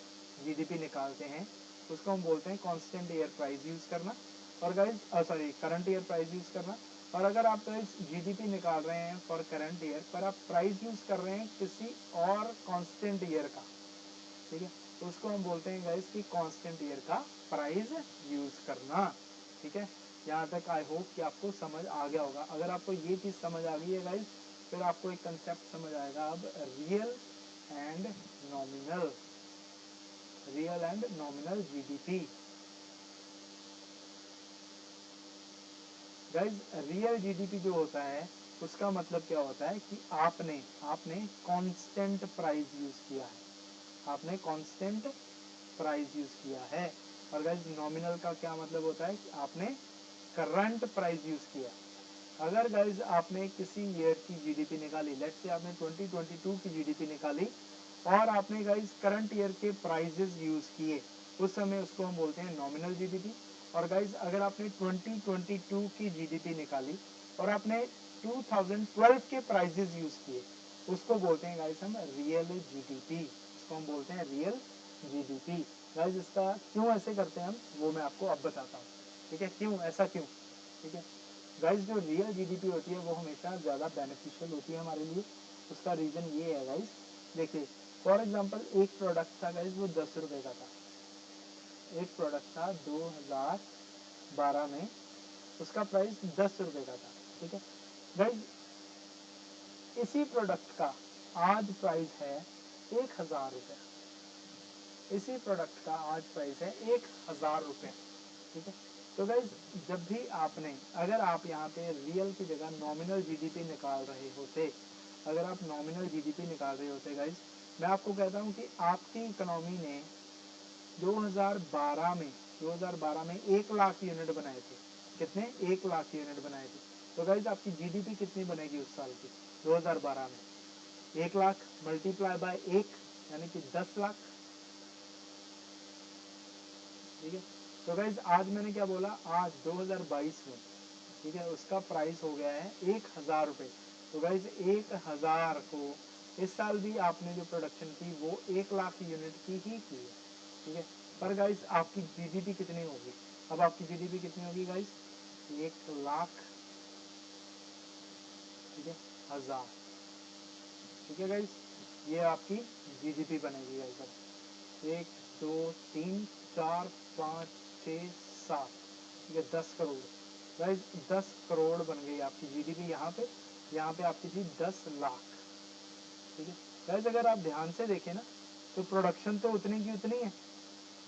जीडीपी निकालते हैं उसको हम बोलते हैं कांस्टेंट ईयर प्राइस यूज करना, और guys sorry current year price use करना। और अगर आप गाइज जीडीपी निकाल रहे हैं फॉर करंट ईयर पर आप प्राइस यूज कर रहे हैं किसी और कांस्टेंट ईयर का, ठीक है, तो उसको हम बोलते हैं गाइज कि कांस्टेंट ईयर का प्राइस यूज करना, ठीक है। यहाँ तक आई होप कि आपको समझ आ गया होगा। अगर आपको ये चीज समझ आ गई है गाइज फिर आपको एक कंसेप्ट समझ आएगा अब real and nominal, real and nominal GDP. Guys real GDP जो होता है उसका मतलब क्या होता है कि आपने आपने कांस्टेंट प्राइस यूज किया है, आपने कांस्टेंट प्राइस यूज किया है। और गाइज नॉमिनल का क्या मतलब होता है कि आपने करंट प्राइस यूज किया। अगर गाइज आपने किसी ईयर की जीडीपी निकाली, लेट्स से आपने 2022 की जीडीपी निकाली और आपने गाइज करंट ईयर के प्राइजेस यूज किए, उस समय उसको हम बोलते हैं नॉमिनल जीडीपी। और गाइज अगर आपने 2022 की जीडीपी निकाली और आपने 2012 के प्राइजेस यूज किए उसको बोलते हैं गाइज हम रियल जीडीपी, इसको हम बोलते हैं रियल जीडीपी। गाइज इसका क्यों ऐसे करते हैं हम वो मैं आपको अब बताता हूँ, ठीक है, क्यों ऐसा क्यों, ठीक है। गाइज जो रियल जीडीपी होती है वो हमेशा ज़्यादा बेनिफिशियल होती है हमारे लिए। उसका रीज़न ये है गाइज, देखिए फॉर एग्जांपल एक प्रोडक्ट था गाइज वो 10 रुपए का था, एक प्रोडक्ट था 2012 में उसका प्राइस 10 रुपए का था, ठीक है। गाइज इसी प्रोडक्ट का आज प्राइस है 1,000 रुपये, इसी प्रोडक्ट का आज प्राइस है 1,000 रुपये, ठीक है। तो गाइज जब भी आपने, अगर आप यहाँ पे रियल की जगह नॉमिनल जीडीपी निकाल रहे होते, अगर आप नॉमिनल जीडीपी निकाल रहे होते गाइज, मैं आपको कहता हूँ कि आपकी इकोनॉमी ने 2012 में 1 लाख यूनिट बनाए थे, कितने, 1 लाख यूनिट बनाए थे। तो गाइज आपकी जीडीपी कितनी बनेगी उस साल की 2012 में, 1 लाख मल्टीप्लाई बाय 1 यानी कि 10 लाख, ठीक है। तो गाइज आज मैंने क्या बोला, आज 2022 में, ठीक है, उसका प्राइस हो गया है 1,000 रुपये। तो गाइज 1,000 को इस साल भी आपने जो प्रोडक्शन की वो 1 लाख यूनिट की ही की है, ठीक है। पर गाइज आपकी जीडीपी कितनी होगी, अब आपकी जीडीपी कितनी होगी गाइज, 1 लाख, ठीक है, 1,000, ठीक है गाइज, ये आपकी जीडीपी बनेगी गाइज। अब 1 2 3 4 5 6 7, ठीक है, 10 करोड़ गाइज, 10 करोड़ बन गई आपकी जीडीपी। यहाँ पे आपकी थी 10 लाख, ठीक है। गाइज अगर आप ध्यान से देखें ना तो प्रोडक्शन तो उतनी की उतनी है,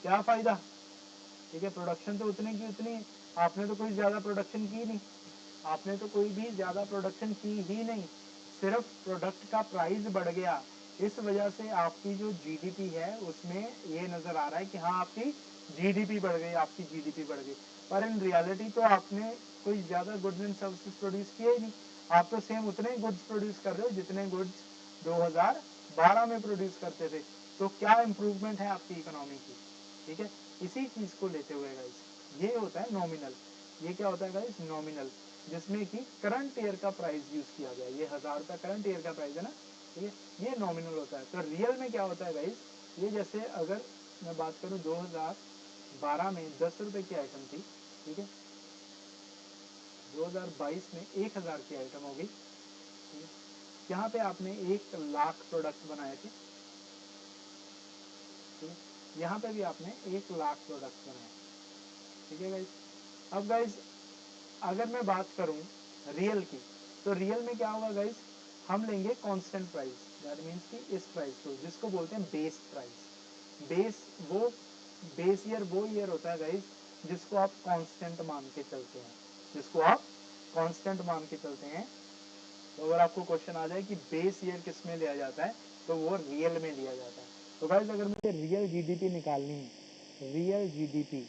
क्या फायदा, ठीक है, प्रोडक्शन तो उतनी की उतनी है, आपने तो कोई ज्यादा प्रोडक्शन की नहीं, आपने तो कोई भी ज्यादा प्रोडक्शन की ही नहीं, सिर्फ प्रोडक्ट का प्राइस बढ़ गया। इस वजह से आपकी जो जीडीपी है उसमें ये नजर आ रहा है कि हाँ आपकी जीडीपी बढ़ गई, आपकी जीडीपी बढ़ गई, पर इन रियलिटी तो आपने कोई ज्यादा गुड्स एंड सर्विसेज प्रोड्यूस किए ही नहीं, आप तो सेम उतने गुड्स प्रोड्यूस कर रहे हो जितने गुड्स 2012 में प्रोड्यूस करते थे। तो क्या इम्प्रूवमेंट है आपकी इकोनॉमी की, ठीक है। इसी चीज को लेते हुए गाइस ये होता है नॉमिनल, ये क्या होता है गाइस, नॉमिनल, जिसमें कि करंट ईयर का प्राइस यूज किया गया, ये 1,000 रुपया करंट ईयर का प्राइस है ना, ठीक है, ये नॉमिनल होता है। तो रियल में क्या होता है गाइस, ये जैसे अगर मैं बात करूं 2012 में 10 रुपए की आइटम थी, ठीक है, 2022 में 1000 की आइटम हो गई, ठीक है, यहाँ पे आपने 1 लाख प्रोडक्ट बनाए थे, ठीक है, यहाँ पे भी आपने 1 लाख प्रोडक्ट बनाए, ठीक है गाइस। अब गाइस अगर मैं बात करूं रियल की, तो रियल में क्या होगा गाइस, हम लेंगे कांस्टेंट प्राइस, दैट मीन्स कि इस प्राइस को जिसको बोलते हैं बेस प्राइस। बेस ईयर वो ईयर होता है गाइस जिसको आप कांस्टेंट मान के चलते हैं, जिसको आप कांस्टेंट मान के चलते हैं। तो अगर आपको क्वेश्चन आ जाए कि बेस ईयर किस में लिया जाता है, तो वो रियल में लिया जाता है। तो गाइस अगर मुझे रियल जीडीपी निकालनी है, रियल जीडीपी,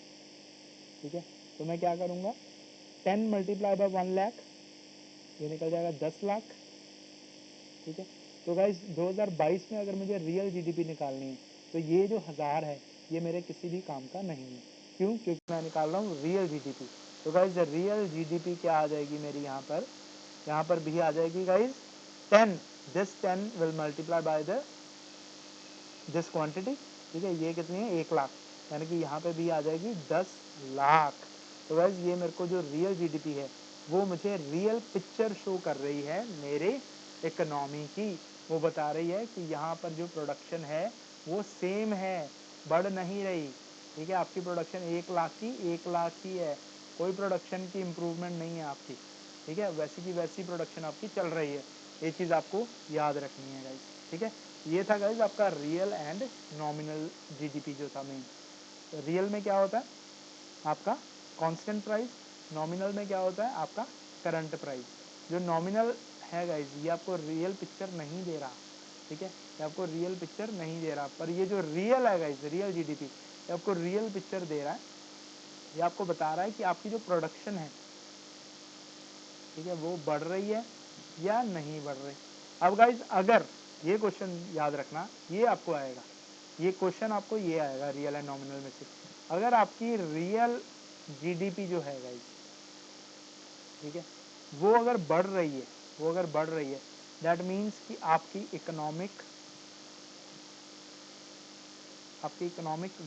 ठीक है, तो मैं क्या करूंगा, 10 मल्टीप्लाई बाय 1 लाख, ये निकल जाएगा 10 लाख, ठीक है। तो गाइस 2022 में अगर मुझे रियल जीडीपी निकालनी है, तो ये जो 1000 है ये मेरे किसी भी काम का नहीं है। क्यों? क्योंकि मैं निकाल रहा हूँ रियल जीडीपी। तो गाइस रियल जीडीपी क्या आ जाएगी मेरी, यहाँ पर भी आ जाएगी guys 10, this 10 will multiply by the this quantity, ठीक है, ये कितनी है 1 लाख, यानी कि यहाँ पे भी आ जाएगी 10 लाख। तो गाइस ये मेरे को जो रियल जीडीपी है वो मुझे रियल पिक्चर शो कर रही है मेरे इकोनॉमी की। वो बता रही है कि यहाँ पर जो प्रोडक्शन है वो सेम है, बढ़ नहीं रही, ठीक है। आपकी प्रोडक्शन 1 लाख की 1 लाख ही है, कोई प्रोडक्शन की इम्प्रूवमेंट नहीं है आपकी, ठीक है, वैसी की वैसी प्रोडक्शन आपकी चल रही है। ये चीज़ आपको याद रखनी है गाइस, ठीक है। ये था गाइस आपका रियल एंड नॉमिनल जीडीपी जो था मेन। रियल में क्या होता है आपका कांस्टेंट प्राइस, नॉमिनल में क्या होता है आपका करंट प्राइस। जो नॉमिनल है गाइस ये आपको रियल पिक्चर नहीं दे रहा, ठीक है, ये आपको रियल पिक्चर नहीं दे रहा, पर ये जो रियल है गाइस, रियल जीडीपी, ये आपको रियल पिक्चर दे रहा है। ये आपको बता रहा है कि आपकी जो प्रोडक्शन है, ठीक है, वो बढ़ रही है या नहीं बढ़ रही। अब गाइस अगर ये क्वेश्चन याद रखना, ये आपको आएगा, ये क्वेश्चन आपको ये आएगा रियल एंड नॉमिनल में से, अगर आपकी रियल जीडीपी जो है गाइस, ठीक है, वो अगर बढ़ रही है, वो अगर बढ़ रही है, दैट मीन्स कि आपकी इकोनॉमिक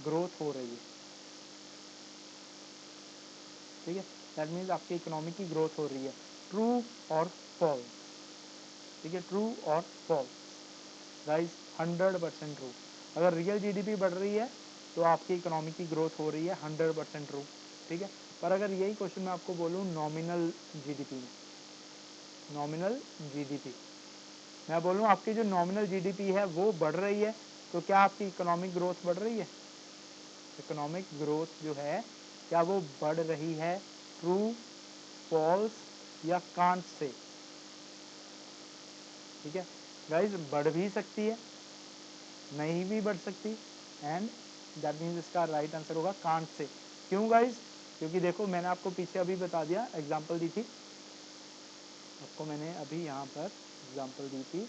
ग्रोथ हो रही है, ठीक है, दैट मीन्स आपकी इकोनॉमी की ग्रोथ हो रही है। ट्रू और फॉल्स, ठीक है, ट्रू और फॉल्स गाइस, 100% ट्रू। अगर रियल जीडीपी बढ़ रही है तो आपकी इकोनॉमी की ग्रोथ हो रही है, 100% ट्रू, ठीक है। पर अगर यही क्वेश्चन मैं आपको बोलूँ नॉमिनल जीडीपी में, नॉमिनल जीडीपी मैं बोलूँ आपकी जो नॉमिनल जीडीपी है वो बढ़ रही है, तो क्या आपकी इकोनॉमिक ग्रोथ बढ़ रही है? इकोनॉमिक ग्रोथ जो है क्या वो बढ़ रही है? ट्रू, फॉल्स या कांट से, ठीक है गाइज, बढ़ भी सकती है, नहीं भी बढ़ सकती, एंड दैट मीन्स इसका राइट आंसर होगा कांट से। क्यों गाइज? क्योंकि देखो मैंने आपको पीछे अभी बता दिया, एग्जांपल दी थी आपको, मैंने अभी यहाँ पर एग्जांपल दी थी,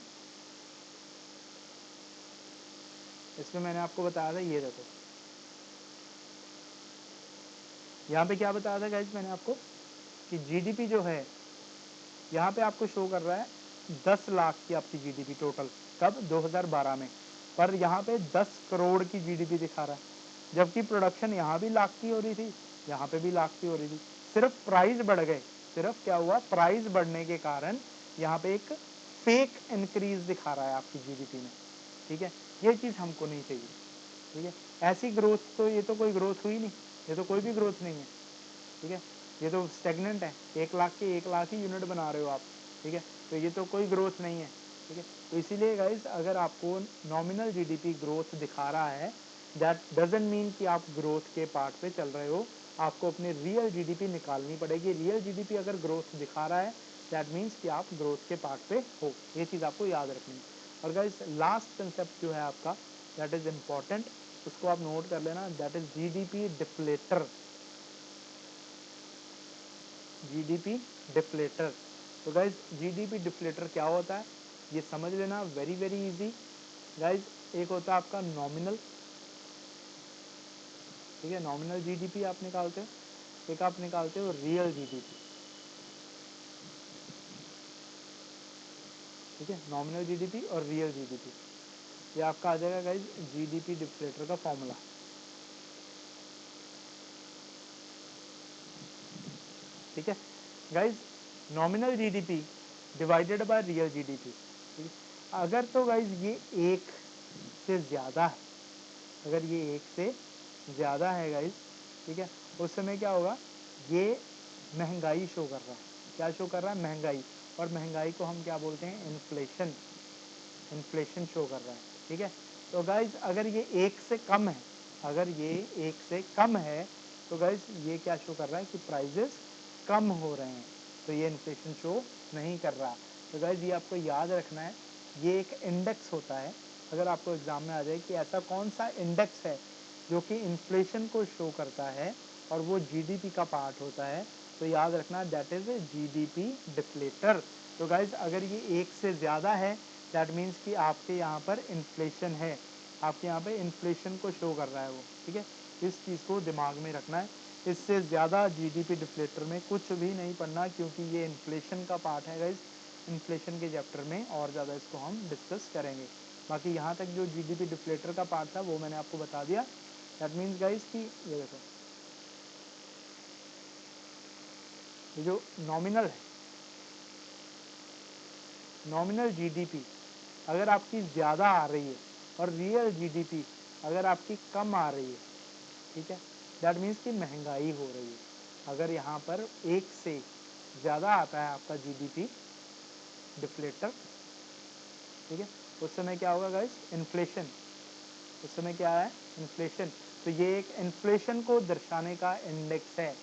इसमें मैंने आपको बताया था, ये देखो यहाँ पे क्या बताया था गाइज मैंने आपको कि जीडीपी जो है यहाँ पे आपको शो कर रहा है 10 लाख की आपकी जीडीपी टोटल, कब? 2012 में, पर यहाँ पे 10 करोड़ की जीडीपी दिखा रहा है, जबकि प्रोडक्शन यहाँ भी लाख की हो रही थी, यहाँ पे भी लाख की हो रही थी, सिर्फ प्राइस बढ़ गए। सिर्फ क्या हुआ? प्राइस बढ़ने के कारण यहाँ पे एक फेक इंक्रीज दिखा रहा है आपकी जीडीपी में, ठीक है। ये चीज़ हमको नहीं चाहिए, ठीक है। ऐसी ग्रोथ तो, ये तो कोई ग्रोथ हुई नहीं, ये तो कोई भी ग्रोथ नहीं है, ठीक है, ये तो स्टेगनेंट है, 1 लाख के 1 लाख ही यूनिट बना रहे हो आप, ठीक है, तो ये तो कोई ग्रोथ नहीं है, ठीक है। तो इसीलिए गाइस अगर आपको नॉमिनल जीडीपी ग्रोथ दिखा रहा है, दैट डजंट मीन कि आप ग्रोथ के पार्ट पे चल रहे हो, आपको अपने रियल जीडीपी निकालनी पड़ेगी। रियल जीडीपी अगर ग्रोथ दिखा रहा है दैट मीन्स कि आप ग्रोथ के पार्ट पे हो, ये चीज़ आपको याद रखनी है। और गाइस लास्ट कंसेप्ट जो है आपका दैट इज इम्पॉर्टेंट, उसको आप नोट कर लेना, that is GDP deflator, GDP deflator. तो गाइज जीडीपी डिफ्लेटर क्या होता है ये समझ लेना, वेरी वेरी इजी गाइज। एक होता है आपका नॉमिनल, ठीक है, नॉमिनल जीडीपी आप निकालते हो, एक आप निकालते हो रियल जीडीपी, ठीक है, नॉमिनल जीडीपी और रियल जीडीपी, ये आपका आ जाएगा गाइज जीडीपी डिफ्लेटर का फॉर्मूला। ठीक है guys, nominal GDP divided by real GDP. ठीक है, अगर तो गाइज ये एक से ज़्यादा है, अगर ये एक से ज़्यादा है गाइज, ठीक है, उस समय क्या होगा, ये महंगाई शो कर रहा है। क्या शो कर रहा है? महंगाई। और महंगाई को हम क्या बोलते हैं? इन्फ्लेशन। इन्फ्लेशन शो कर रहा है। ठीक है, तो गाइज अगर ये एक से कम है, अगर ये एक से कम है तो गाइज ये क्या शो कर रहा है कि प्राइजेस कम हो रहे हैं, तो ये इन्फ्लेशन शो नहीं कर रहा। तो गाइज ये आपको याद रखना है, ये एक इंडेक्स होता है। अगर आपको एग्जाम में आ जाए कि ऐसा कौन सा इंडेक्स है जो कि इन्फ्लेशन को शो करता है और वो जीडीपी का पार्ट होता है, तो याद रखना दैट इज जीडीपी डिफ्लेटर। तो गाइज अगर ये एक से ज़्यादा है, दैट मीन्स कि आपके यहाँ पर इन्फ्लेशन है, आपके यहाँ पे इन्फ्लेशन को शो कर रहा है वो। ठीक है, इस चीज़ को दिमाग में रखना है। इससे ज़्यादा जीडीपी डिफ्लेटर में कुछ भी नहीं पढ़ना, क्योंकि ये इन्फ्लेशन का पार्ट है गाइज। इन्फ्लेशन के चैप्टर में और ज़्यादा इसको हम डिस्कस करेंगे। बाकी यहाँ तक जो जीडीपी डिफ्लेटर का पार्ट था वो मैंने आपको बता दिया। दैट मीन्स गाइज कि ये देखो, ये जो नॉमिनल है, नॉमिनल जीडीपी अगर आपकी ज़्यादा आ रही है और रियल जीडीपी अगर आपकी कम आ रही है, ठीक है, दैट मीन्स कि महंगाई हो रही है। अगर यहाँ पर एक से ज़्यादा आता है आपका जीडीपी डिफ्लेटर, ठीक है, उस समय क्या होगा गाइस? इन्फ्लेशन। उस समय क्या है? इन्फ्लेशन। तो ये एक इन्फ्लेशन को दर्शाने का इंडेक्स है,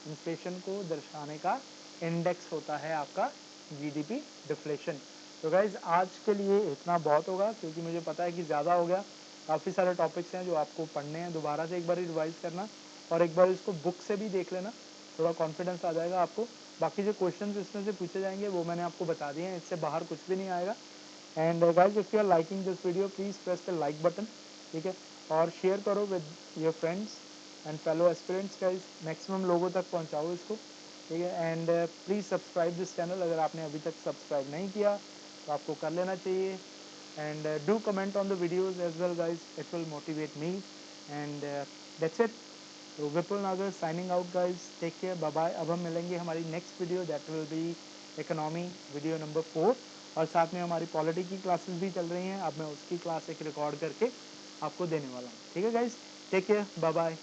इन्फ्लेशन को दर्शाने का इंडेक्स होता है आपका जीडीपी डिफ्लेशन। तो गाइज आज के लिए इतना बहुत होगा, क्योंकि मुझे पता है कि ज़्यादा हो गया। काफ़ी सारे टॉपिक्स हैं जो आपको पढ़ने हैं, दोबारा से एक बार रिवाइज करना और एक बार इसको बुक से भी देख लेना, थोड़ा कॉन्फिडेंस आ जाएगा आपको। बाकी जो क्वेश्चंस इसमें से पूछे जाएंगे वो मैंने आपको बता दिए हैं, इससे बाहर कुछ भी नहीं आएगा। And guys if you are liking this video, please press the like button, ठीक है, और शेयर करो with your friends and fellow aspirants. Guys maximum लोगों तक पहुंचाओ इसको, ठीक है। And please subscribe this channel, अगर आपने अभी तक सब्सक्राइब नहीं किया तो आपको कर लेना चाहिए। And do comment on the videos as well guys, it will motivate me. And that's it. तो Vipul Nagar signing out guys, take care, bye bye. अब हम मिलेंगे हमारी next video, that will be economy video number 4, और साथ में हमारी polity की क्लासेस भी चल रही हैं। अब मैं उसकी क्लास एक रिकॉर्ड करके आपको देने वाला हूँ। ठीक है guys, take care, bye bye.